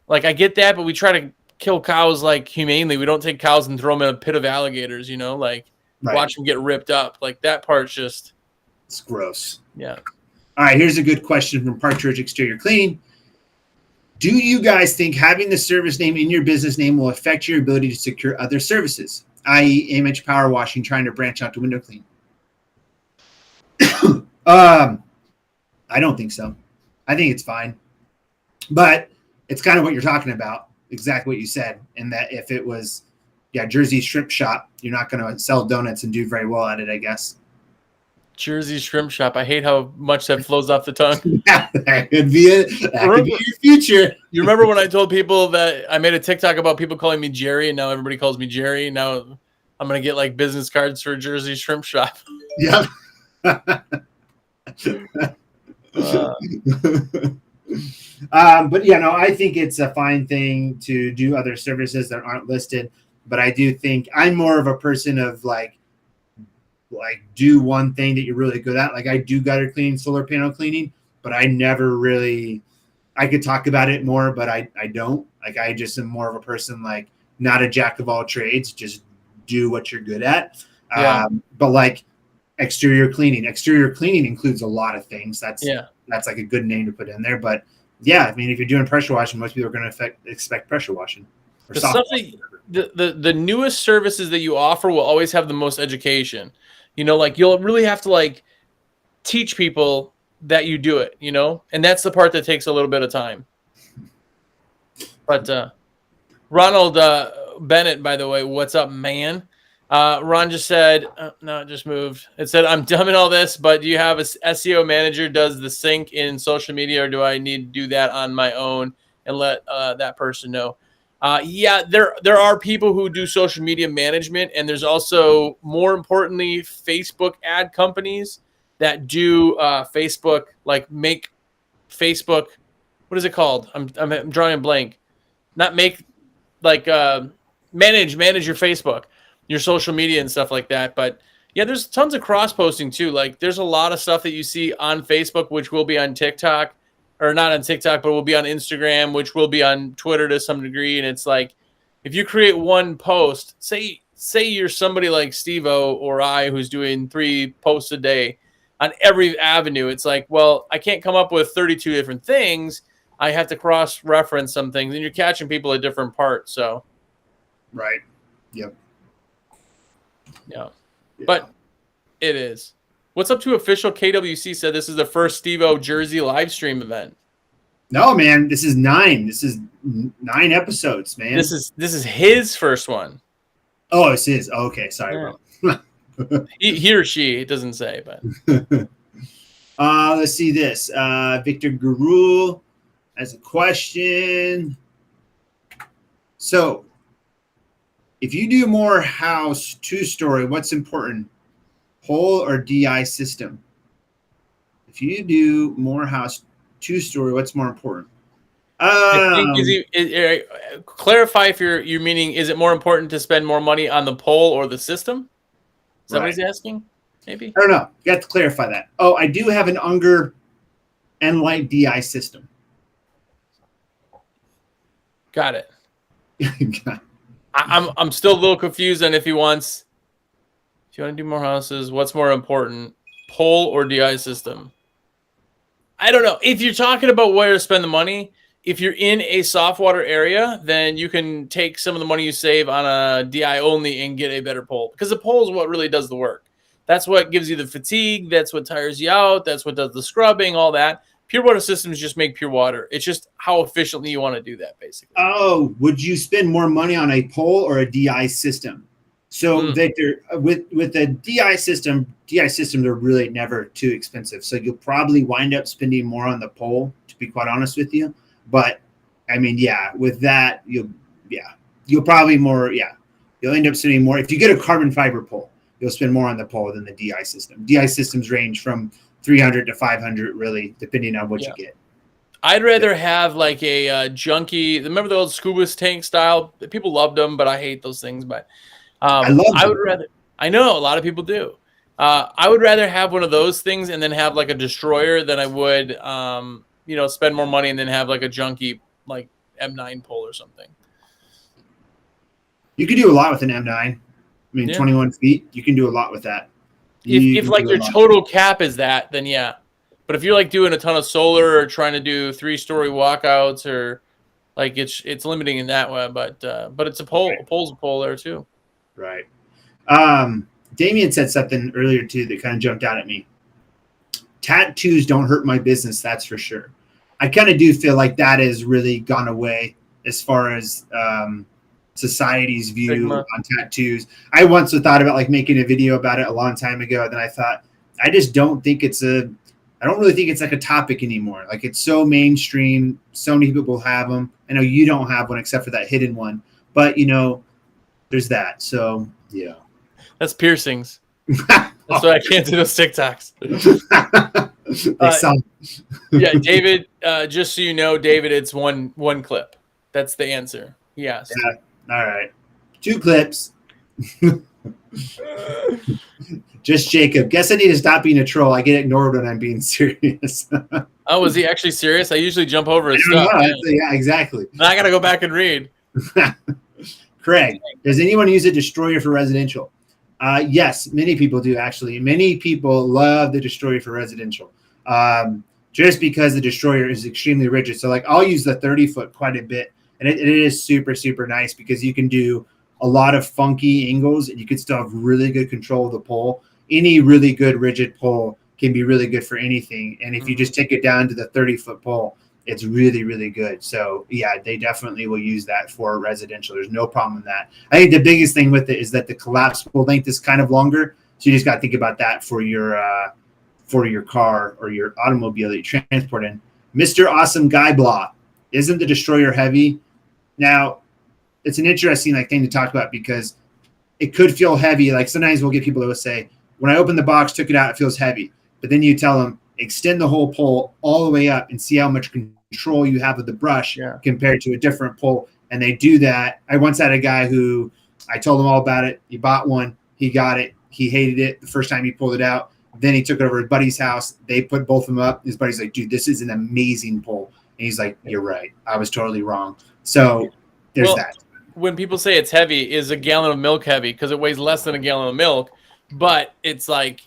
like I get that, but we try to kill cows like humanely. We don't take cows and throw them in a pit of alligators, you know, like watch them get ripped up. Like that part's just, it's gross. Yeah. All right, here's a good question from Partridge Exterior Cleaning. Do you guys think having the service name in your business name will affect your ability to secure other services, i.e. image power washing, trying to branch out to window clean? I don't think so. I think it's fine. But it's kind of what you're talking about, exactly what you said, and that if it was, Jersey Shrimp Shop, you're not going to sell donuts and do very well at it, I guess. Jersey Shrimp Shop. I hate how much that flows off the tongue. Yeah, that could be it. That could be your future. You remember when I told people that I made a TikTok about people calling me Jerry, and now everybody calls me Jerry? Now I'm going to get like business cards for Jersey Shrimp Shop. Yeah. But yeah, no, I think it's a fine thing to do other services that aren't listed. But I do think I'm more of a person of like do one thing that you're really good at. Like I do gutter cleaning, solar panel cleaning, but I never really, I could talk about it more, but I don't. Like I just am more of a person like not a jack of all trades, just do what you're good at. Yeah. But like exterior cleaning includes a lot of things. That's like a good name to put in there. But yeah, I mean, if you're doing pressure washing, most people are going to expect pressure washing. The newest services that you offer will always have the most education. You know, like you'll really have to like teach people that you do it, you know, and that's the part that takes a little bit of time. But Ronald Bennett, by the way, what's up, man? Ron just said, no, it just moved. It said, I'm dumb in all this, but do you have a SEO manager does the sync in social media, or do I need to do that on my own and let that person know? Yeah, there are people who do social media management, and there's also, more importantly, Facebook ad companies that do Facebook, like make Facebook, what is it called? I'm drawing a blank. Not make, like manage your Facebook, your social media and stuff like that. But yeah, there's tons of cross posting too. Like there's a lot of stuff that you see on Facebook, which will be on TikTok. Or not on TikTok, but will be on Instagram, which will be on Twitter to some degree. And it's like, if you create one post, say you're somebody like SteveO or I, who's doing 3 posts a day on every avenue. It's like, well, I can't come up with 32 different things. I have to cross-reference some things, and you're catching people at different parts. So, right. Yep. Yeah. But it is. What's up to official KWC said this is the first SteveO Jersey live stream event. No, man, this is 9. This is 9 episodes, man. This is his first one. Oh, it's his. Oh, okay, sorry, bro. he or she, it doesn't say, but let's see this. Victor Gurul has a question. So, if you do more house 2-story, what's important? pole or DI system? If you do more house 2-story, what's more important? I think clarify if you're meaning, is it more important to spend more money on the pole or the system? Is that what he's asking? Maybe. I don't know. You have to clarify that. Oh, I do have an Unger N-Light DI system. Got it. I'm still a little confused on if you want to do more houses, what's more important, pole or DI system? I don't know. If you're talking about where to spend the money, if you're in a soft water area, then you can take some of the money you save on a DI only and get a better pole, because the pole is what really does the work. That's what gives you the fatigue. That's what tires you out. That's what does the scrubbing, all that. Pure water systems just make pure water. It's just how efficiently you want to do that, basically. Oh, would you spend more money on a pole or a DI system? So Victor, with the DI systems are really never too expensive. So you'll probably wind up spending more on the pole, to be quite honest with you. But I mean, yeah, with that, you'll probably you'll end up spending more. If you get a carbon fiber pole, you'll spend more on the pole than the DI system. DI systems range from $300 to $500, really, depending on what you get. I'd rather have like a junky. Remember the old scuba tank style? People loved them, but I hate those things. But I would rather. I know a lot of people do. I would rather have one of those things and then have like a destroyer than I would, spend more money and then have like a junky like M9 pole or something. You could do a lot with an M9. I mean, 21 feet. You can do a lot with that. If like your total cap is that, then yeah. But if you're like doing a ton of solar or trying to do 3-story walkouts, or like it's limiting in that way. But it's a pole. Right. A pole's a pole there too. Right. Damien said something earlier too that kind of jumped out at me. Tattoos don't hurt my business, that's for sure. I kind of do feel like that has really gone away as far as society's view on tattoos. I once thought about like making a video about it a long time ago, and then I thought, I just don't think I don't really think it's like a topic anymore. Like, it's so mainstream. So many people have them. I know you don't have one except for that hidden one, but there's that. So yeah, that's piercings. That's why I can't do those TikToks. Yeah, David. Just so you know, David, it's one clip. That's the answer. Yes. Yeah. All right. 2 clips. Just Jacob. Guess I need to stop being a troll. I get ignored when I'm being serious. Oh, was he actually serious? I usually jump over his stuff. Yeah, exactly. Now I got to go back and read. Craig, does anyone use a destroyer for residential? Yes, many people do, actually. Many people love the destroyer for residential, just because the destroyer is extremely rigid. So, like, I'll use the 30-foot quite a bit, and it is super, super nice because you can do a lot of funky angles, and you can still have really good control of the pole. Any really good rigid pole can be really good for anything. And if you just take it down to the 30-foot pole, it's really, really good. So yeah, they definitely will use that for residential. There's no problem with that. I think the biggest thing with it is that the collapsible length is kind of longer. So you just got to think about that for your car or your automobile that you transport in. Mr. Awesome Guy Blah, isn't the destroyer heavy? Now, it's an interesting thing to talk about because it could feel heavy. Like, sometimes we'll get people that will say, when I open the box, took it out, it feels heavy. But then you tell them, extend the whole pole all the way up and see how much control you have with the brush compared to a different pole. And they do that. I once had a guy who I told him all about it. He bought one. He got it. He hated it the first time he pulled it out. Then he took it over to his buddy's house. They put both of them up. His buddy's like, dude, this is an amazing pole. And he's like, you're right. I was totally wrong. So there's that. When people say it's heavy, is a gallon of milk heavy? Because it weighs less than a gallon of milk. But it's like,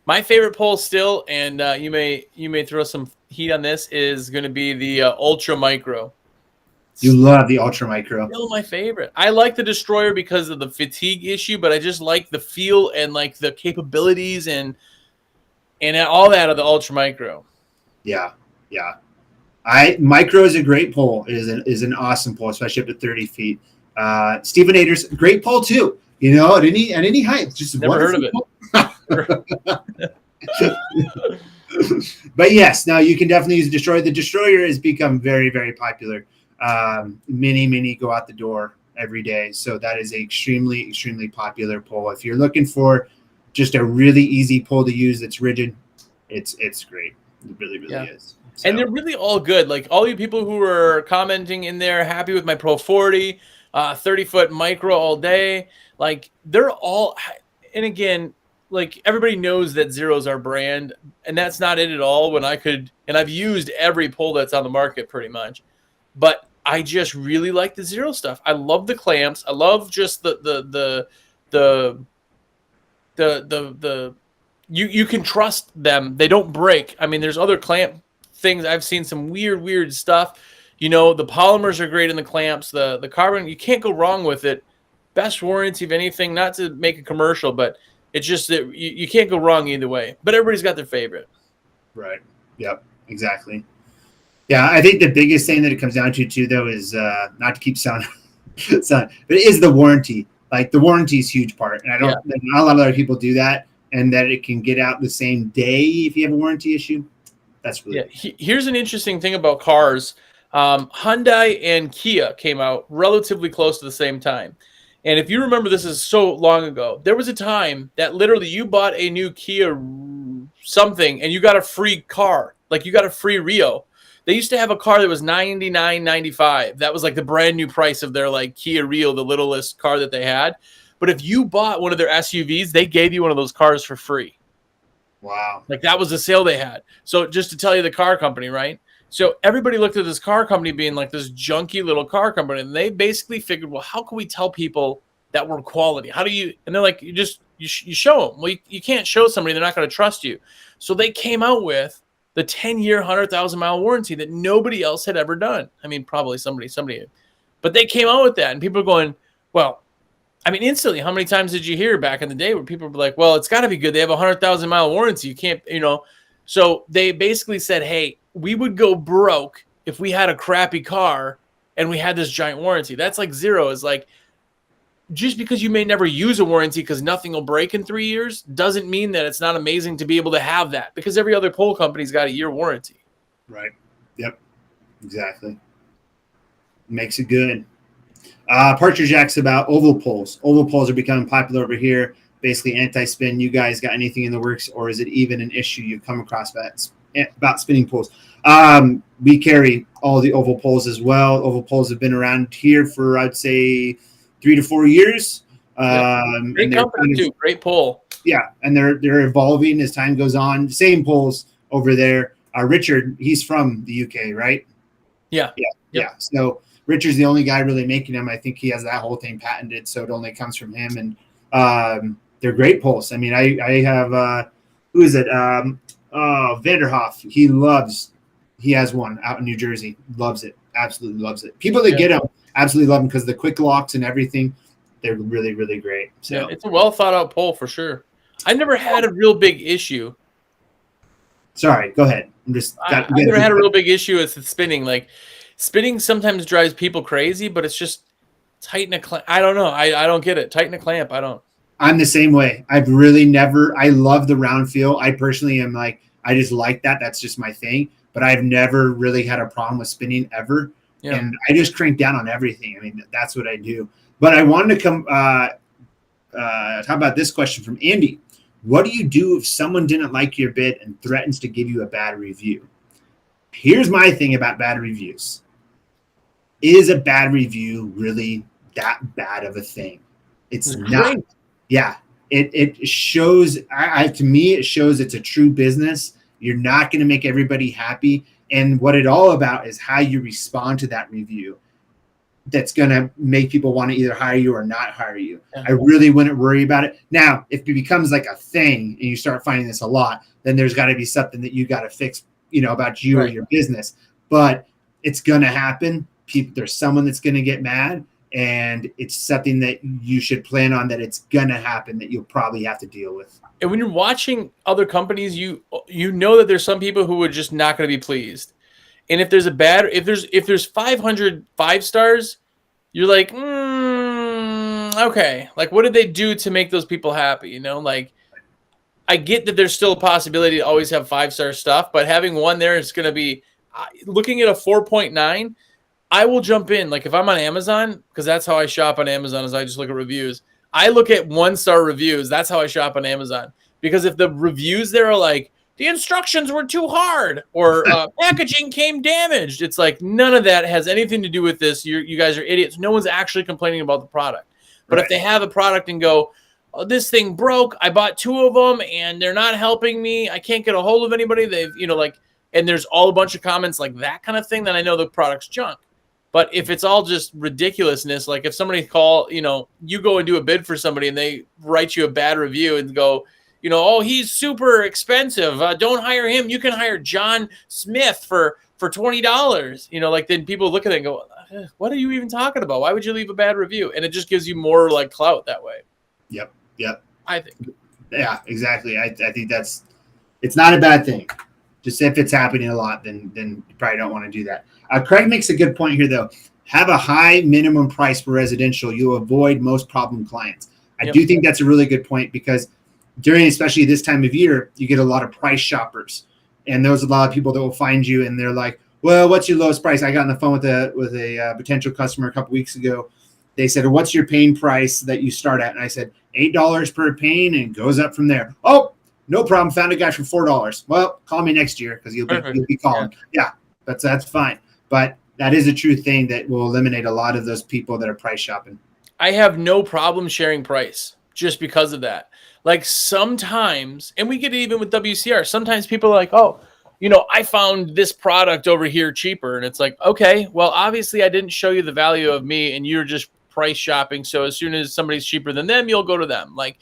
my favorite pole still, and you may throw some heat on this, is going to be the Ultra Micro. You love the Ultra Micro. Still my favorite. I like the Destroyer because of the fatigue issue, but I just like the feel and like the capabilities and all that of the Ultra Micro. Yeah. Micro is a great pole. It is an awesome pole, especially up to 30 feet. SteveOnator's great pole too. At any height. Just never heard of it. But yes, now you can definitely use a destroyer. The destroyer has become very, very popular. Many go out the door every day. So that is an extremely, extremely popular pole. If you're looking for just a really easy pole to use that's rigid. It's great. It really is. So. And they're really all good. Like all you people who are commenting in there, happy with my Pro 40, 30-foot micro all day. Like they're all, and again, like everybody knows that Xero's our brand, and that's not it at all. When I could, and I've used every pole that's on the market pretty much, but I just really like the Xero stuff. I love the clamps. I love just the you can trust them. They don't break. I mean, there's other clamp things. I've seen some weird stuff. You know, the polymers are great in the clamps. The carbon, you can't go wrong with it. Best warranty of anything, not to make a commercial, but it's just that you can't go wrong either way. But everybody's got their favorite. Right. Yep. Exactly. Yeah, I think the biggest thing that it comes down to too, though, is not to keep sounding, but it is the warranty. Like the warranty is a huge part, and not a lot of other people do that, and that it can get out the same day if you have a warranty issue. That's really Here's an interesting thing about cars. Hyundai and Kia came out relatively close to the same time. And if you remember, this is so long ago, there was a time that literally you bought a new Kia something and you got a free car. Like you got a free Rio. They used to have a car that was $99.95. That was like the brand new price of their like Kia Rio, the littlest car that they had. But if you bought one of their SUVs, they gave you one of those cars for free. Wow. Like that was the sale they had. So just to tell you the car company, right? So everybody looked at this car company being like this junky little car company, and they basically figured, well, how can we tell people that we're quality? How do you? And they're like, you show them. Well, you can't show somebody; they're not going to trust you. So they came out with the 10-year, 100,000-mile warranty that nobody else had ever done. I mean, probably somebody, but they came out with that, and people are going, well, I mean, instantly, how many times did you hear back in the day where people were like, well, it's got to be good. They have a 100,000-mile warranty. You can't, you know. So they basically said, hey, we would go broke if we had a crappy car and we had this giant warranty. That's like Xero is like, just because you may never use a warranty because nothing will break in 3 years doesn't mean that it's not amazing to be able to have that, because every other pole company's got a year warranty. Right. Yep. Exactly. Makes it good. Partridge asks about oval poles. Oval poles are becoming popular over here. Basically anti-spin. You guys got anything in the works, or is it even an issue you've come across about spinning poles? We carry all the oval poles as well. Oval poles have been around here for, I'd say, 3 to 4 years. Great company too. Great pole. Yeah, and they're evolving as time goes on. Same poles over there. Richard, he's from the UK, right? Yeah. Yeah. So Richard's the only guy really making them. I think he has that whole thing patented, so it only comes from him. And they're great poles. I mean, I have who is it? Vanderhoff. He has one out in New Jersey. Loves it. Absolutely loves it. People that get them absolutely love them because the quick locks and everything, they're really, really great. So yeah, it's a well thought out pole for sure. I never had a real big issue. Sorry, go ahead. I never had a real big issue with spinning. Like spinning sometimes drives people crazy, but it's just tighten a clamp. I don't know. I don't get it. Tighten a clamp. I don't. I'm the same way. I've really never. I love the round feel. I personally am like, I just like that. That's just my thing. But I've never really had a problem with spinning ever. Yeah. And I just crank down on everything. I mean, that's what I do. But I wanted to come talk about this question from Andy. What do you do if someone didn't like your bid and threatens to give you a bad review? Here's my thing about bad reviews. Is a bad review really that bad of a thing? It's not. Yeah. It shows, to me, it shows it's a true business. You're not going to make everybody happy. And what it's all about is how you respond to that review. That's going to make people want to either hire you or not hire you. Yeah. I really wouldn't worry about it. Now, if it becomes like a thing and you start finding this a lot, then there's got to be something that you got to fix, about you or your business. But it's going to happen. There's someone that's going to get mad, and it's something that you should plan on, that it's going to happen, that you'll probably have to deal with. And when you're watching other companies, you know that there's some people who are just not going to be pleased. And if there's if there's 500 5-stars, you're like, okay, like what did they do to make those people happy? Like I get that there's still a possibility to always have 5-star stuff, but having one there is going to be looking at a 4.9. I will jump in. Like if I'm on Amazon, because that's how I shop on Amazon, is I just look at reviews. I look at 1-star reviews. That's how I shop on Amazon. Because if the reviews there are like, the instructions were too hard, or packaging came damaged, it's like, none of that has anything to do with this. You guys are idiots. No one's actually complaining about the product. But if they have a product and go, oh, this thing broke, I bought 2 of them and they're not helping me, I can't get a hold of anybody, they've, and there's all a bunch of comments like that kind of thing, then I know the product's junk. But if it's all just ridiculousness, like if somebody you go and do a bid for somebody and they write you a bad review and go, oh, he's super expensive, don't hire him, you can hire John Smith for $20, then people look at it and go, what are you even talking about? Why would you leave a bad review? And it just gives you more like clout that way. Yep. I think. Yeah, exactly. I think it's not a bad thing. Just if it's happening a lot, then you probably don't want to do that. Craig makes a good point here, though. Have a high minimum price for residential. You'll avoid most problem clients. I do think that's a really good point, because during, especially this time of year, you get a lot of price shoppers. And there's a lot of people that will find you and they're like, well, what's your lowest price? I got on the phone with a potential customer a couple weeks ago. They said, what's your pane price that you start at? And I said, $8 per pane, and goes up from there. Oh, no problem. Found a guy for $4. Well, call me next year, because you'll be calling. Yeah, that's fine. But that is a true thing that will eliminate a lot of those people that are price shopping. I have no problem sharing price just because of that. Like sometimes, and we get it even with WCR, sometimes people are like, oh, I found this product over here cheaper. And it's like, okay, well, obviously I didn't show you the value of me and you're just price shopping. So as soon as somebody's cheaper than them, you'll go to them. Like,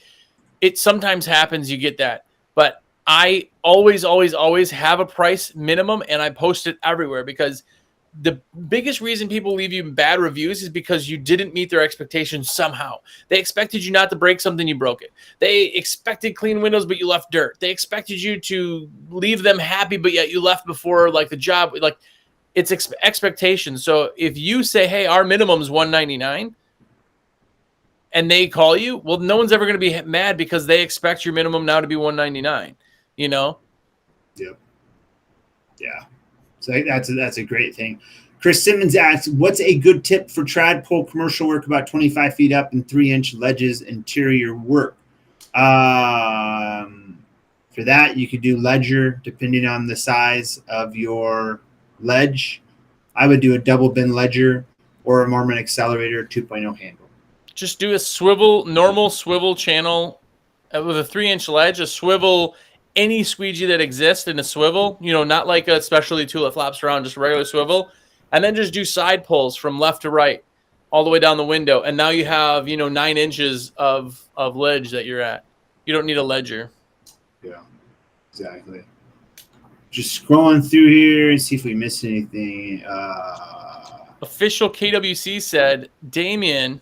it sometimes happens, you get that. But I always have a price minimum, and I post it everywhere, because the biggest reason people leave you bad reviews is because you didn't meet their expectations somehow. They expected you not to break something, you broke it. They expected clean windows, but you left dirt. They expected you to leave them happy, but yet you left before the job. Like, it's expectations. So if you say, hey, our minimum is $199, and they call you, well, no one's ever going to be mad, because they expect your minimum now to be $199. Yep. Yeah. So that's a great thing. Chris Simmons asks, what's a good tip for trad pole commercial work about 25 feet up and 3-inch ledges interior work? For that, you could do ledger depending on the size of your ledge. I would do a double bin ledger or a Mormon Accelerator 2.0 handle. Just do a normal swivel channel with a 3-inch ledge, a swivel, any squeegee that exists in a swivel, not like a specialty tool that flaps around, just a regular swivel. And then just do side pulls from left to right all the way down the window. And now you have, 9 inches of ledge that you're at. You don't need a ledger. Yeah, exactly. Just scrolling through here and see if we missed anything. Official KWC said, Damien,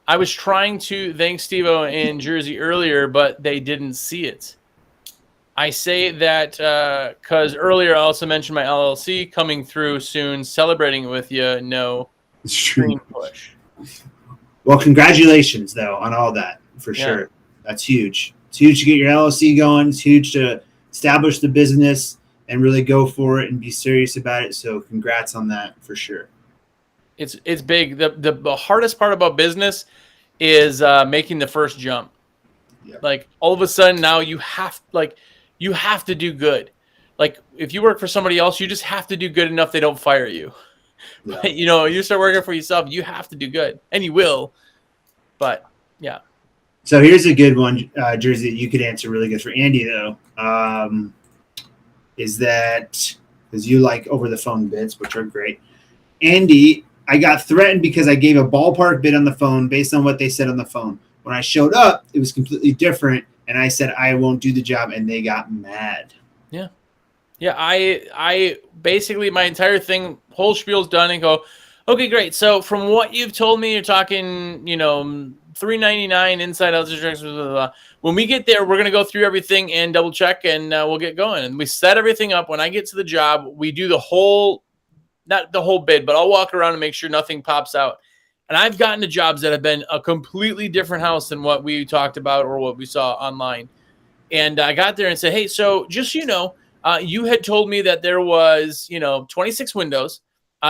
I was trying to thank SteveO in Jersey earlier, but they didn't see it. I say that because earlier I also mentioned my LLC coming through soon, celebrating it with you. No screen push. Well, congratulations, though, on all that, for sure. That's huge. It's huge to get your LLC going. It's huge to establish the business and really go for it and be serious about it. So congrats on that, for sure. It's big. The hardest part about business is making the first jump. Yep. Like, all of a sudden now you have to do good. Like, if you work for somebody else, you just have to do good enough they don't fire you. Yeah. But, you start working for yourself, you have to do good, and you will. But yeah. So here's a good one, Jersey, that you could answer really good for Andy, though. Is that, because you like over the phone bids, which are great. Andy, I got threatened because I gave a ballpark bid on the phone based on what they said on the phone. When I showed up, it was completely different. And I said, I won't do the job. And they got mad. Yeah. Yeah. I basically, my entire thing, whole spiel's done, and go, okay, great. So from what you've told me, you're talking, $399 inside out. Blah, blah, blah. When we get there, we're going to go through everything and double check, and we'll get going. And we set everything up. When I get to the job, we do not the whole bid, but I'll walk around and make sure nothing pops out. And I've gotten to jobs that have been a completely different house than what we talked about or what we saw online. And I got there and said, hey, so just you had told me that there was, 26 windows,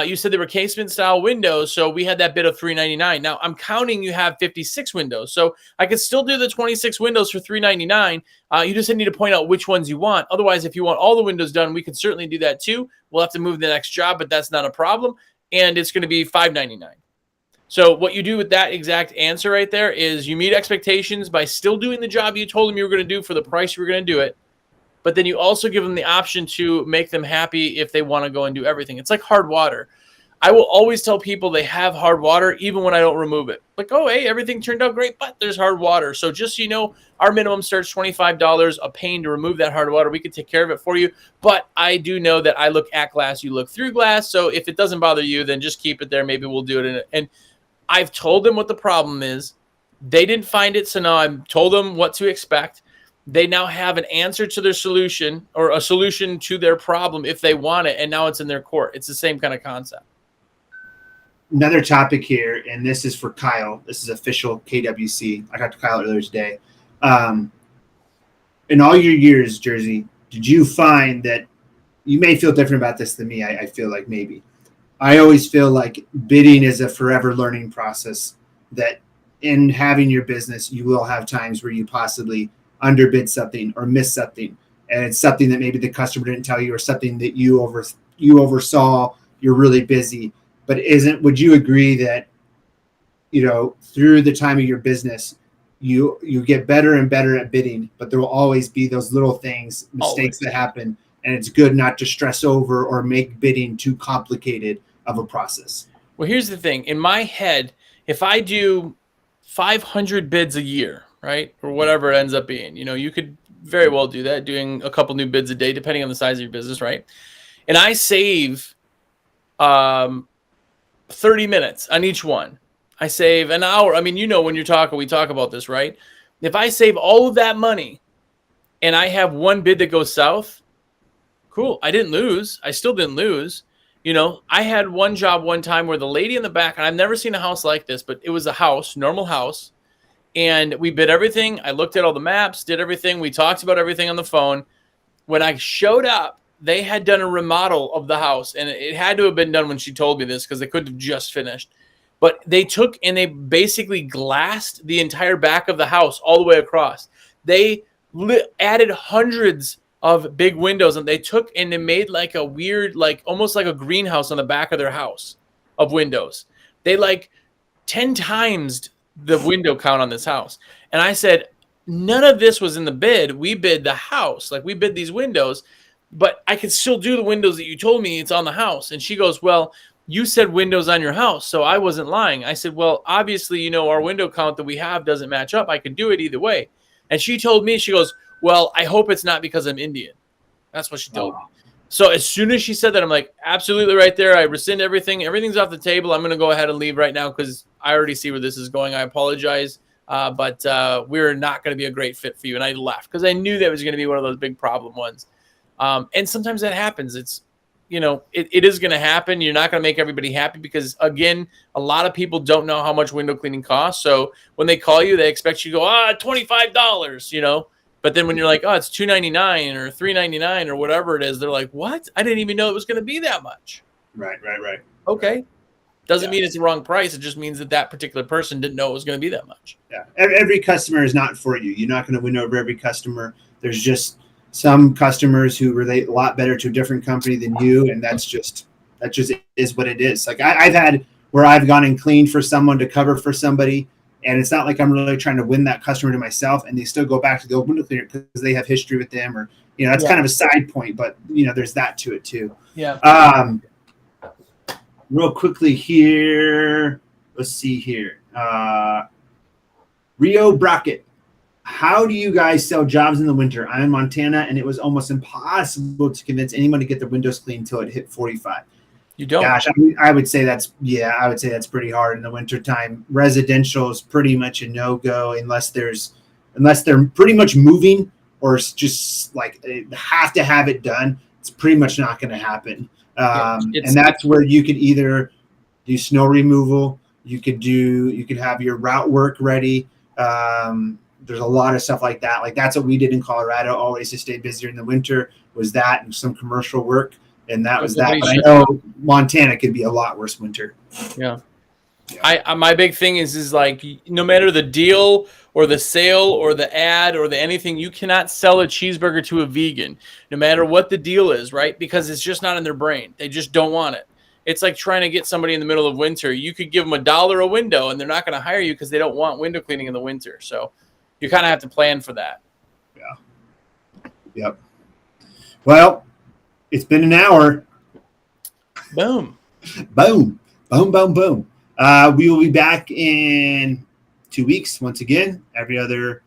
You said they were casement style windows, so we had that bid of $399. Now I'm counting you have 56 windows, so I could still do the 26 windows for $399. You just need to point out which ones you want. Otherwise, if you want all the windows done, we could certainly do that too. We'll have to move the next job, but that's not a problem. And it's going to be $599. So what you do with that exact answer right there is you meet expectations by still doing the job you told them you were going to do for the price you were going to do it. But then you also give them the option to make them happy if they want to go and do everything. It's like hard water. I will always tell people they have hard water even when I don't remove it. Like, oh, hey, everything turned out great, but there's hard water. So just so you know, our minimum starts $25 a pane to remove that hard water. We can take care of it for you. But I do know that I look at glass, you look through glass. So if it doesn't bother you, then just keep it there. Maybe we'll do it in it. And I've told them what the problem is. They didn't find it, so now I've told them what to expect. They now have an answer to their solution or a solution to their problem if they want it, and now it's in their court. It's the same kind of concept. Another topic here, and this is for Kyle. This is official KWC. I talked to Kyle earlier today. In all your years, Jersey, did you find that you may feel different about this than me? I feel like maybe. I always feel like bidding is a forever learning process, that in having your business, you will have times where you possibly underbid something or miss something, and it's something that maybe the customer didn't tell you or something that you oversaw. You're really busy, but would you agree that, you know, through the time of your business, you get better and better at bidding, but there will always be those little things, mistakes that happen, and it's good not to stress over or make bidding too complicated of a process? Well, here's the thing. In my head, if I do 500 bids a year, right, or whatever it ends up being, you know, you could very well do that, doing a couple new bids a day, depending on the size of your business, right? And I save 30 minutes on each one. I save an hour. I mean, you know, when we talk about this, right? If I save all of that money and I have one bid that goes south, cool. I didn't lose. I still didn't lose. You know, I had one job one time where the lady in the back, and I've never seen a house like this, but it was a house, normal house. And we bid everything. I looked at all the maps, did everything. We talked about everything on the phone. When I showed up, they had done a remodel of the house. And it had to have been done when she told me this, because they couldn't have just finished. But they took and they basically glassed the entire back of the house all the way across. They added hundreds of big windows, and they took and they made like a weird, like almost like a greenhouse on the back of their house of windows. They like 10 times the window count on this house. And I said, none of this was in the bid. We bid the house. Like, we bid these windows, but I could still do the windows that you told me it's on the house. And she goes, well, you said windows on your house, so I wasn't lying. I said, well, obviously, you know, our window count that we have doesn't match up. I can do it either way. And she told me, she goes, well, I hope it's not because I'm Indian. That's what she told me. So as soon as she said that, I'm like, absolutely right there. I rescind everything. Everything's off the table. I'm going to go ahead and leave right now because I already see where this is going. I apologize, but we're not going to be a great fit for you. And I left because I knew that was going to be one of those big problem ones. And sometimes that happens. It's, you know, it is going to happen. You're not going to make everybody happy because, again, a lot of people don't know how much window cleaning costs. So when they call you, they expect you to go, $25, you know. But then when you're like, oh, it's $299 or $399 or whatever it is, they're like, what? I didn't even know it was going to be that much. Right. Okay. Doesn't mean it's the wrong price. It just means that particular person didn't know it was going to be that much. Yeah. Every customer is not for you. You're not going to win over every customer. There's just some customers who relate a lot better to a different company than you. And that just is what it is. Like I've had where I've gone and cleaned for someone to cover for somebody. And it's not like I'm really trying to win that customer to myself, and they still go back to the window cleaner because they have history with them, or, you know, that's kind of a side point, but, you know, there's that to it too. Yeah. Real quickly here, let's see here. Rio Brackett, how do you guys sell jobs in the winter? I'm in Montana, and it was almost impossible to convince anyone to get their windows cleaned until it hit 45. You don't? Gosh, I would say that's pretty hard in the wintertime. Residential is pretty much a no-go unless they're pretty much moving, or it's just like they have to have it done. It's pretty much not going to happen. And that's where you could either do snow removal, you could have your route work ready. There's a lot of stuff like that. Like that's what we did in Colorado always to stay busy in the winter, was that and some commercial work. and that was that. But I know Montana could be a lot worse winter. Yeah. My big thing is like, no matter the deal or the sale or the ad or the anything, you cannot sell a cheeseburger to a vegan, no matter what the deal is, right? Because it's just not in their brain. They just don't want it. It's like trying to get somebody in the middle of winter. You could give them $1 a window, and they're not going to hire you because they don't want window cleaning in the winter. So you kind of have to plan for that. Yeah. Yep. Well, it's been an hour. Boom. Boom. Boom, boom, boom. We will be back in 2 weeks once again. Every other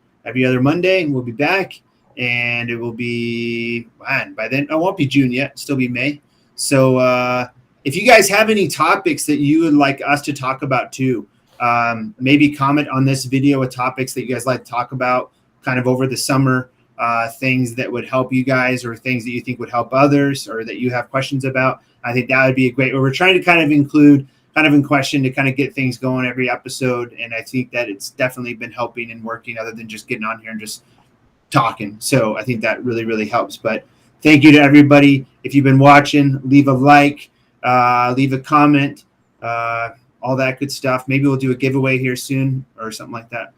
Monday, we'll be back, and it will be by then. It won't be June yet; it'll still be May. So, if you guys have any topics that you would like us to talk about too, maybe comment on this video with topics that you guys like to talk about, kind of over the summer. Things that would help you guys, or things that you think would help others, or that you have questions about. I think that would be a great. We're trying to kind of include. Kind of in question to kind of get things going every episode. And I think that it's definitely been helping and working, other than just getting on here and just talking. So I think that really, really helps. But thank you to everybody. If you've been watching, leave a like, leave a comment, all that good stuff. Maybe we'll do a giveaway here soon or something like that.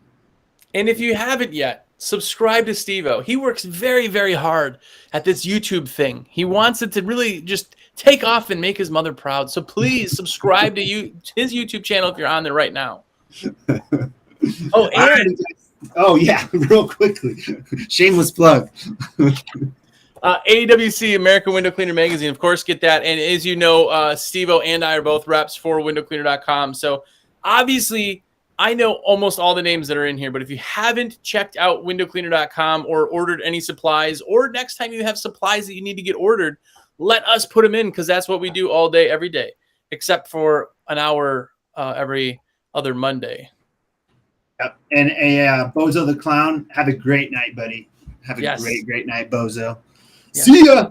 And if you haven't yet, subscribe to SteveO. He works very, very hard at this YouTube thing. He wants it to really just take off and make his mother proud. So please subscribe to his YouTube channel if you're on there right now. Oh yeah, real quickly, shameless plug. AWC, American Window Cleaner Magazine, of course, get that. And as you know, SteveO and I are both reps for windowcleaner.com. So obviously, I know almost all the names that are in here, but if you haven't checked out windowcleaner.com or ordered any supplies, or next time you have supplies that you need to get ordered, let us put them in, because that's what we do all day, every day, except for an hour every other Monday. Yep. And Bozo the Clown, have a great night, buddy. Have a great night, Bozo. Yeah. See ya.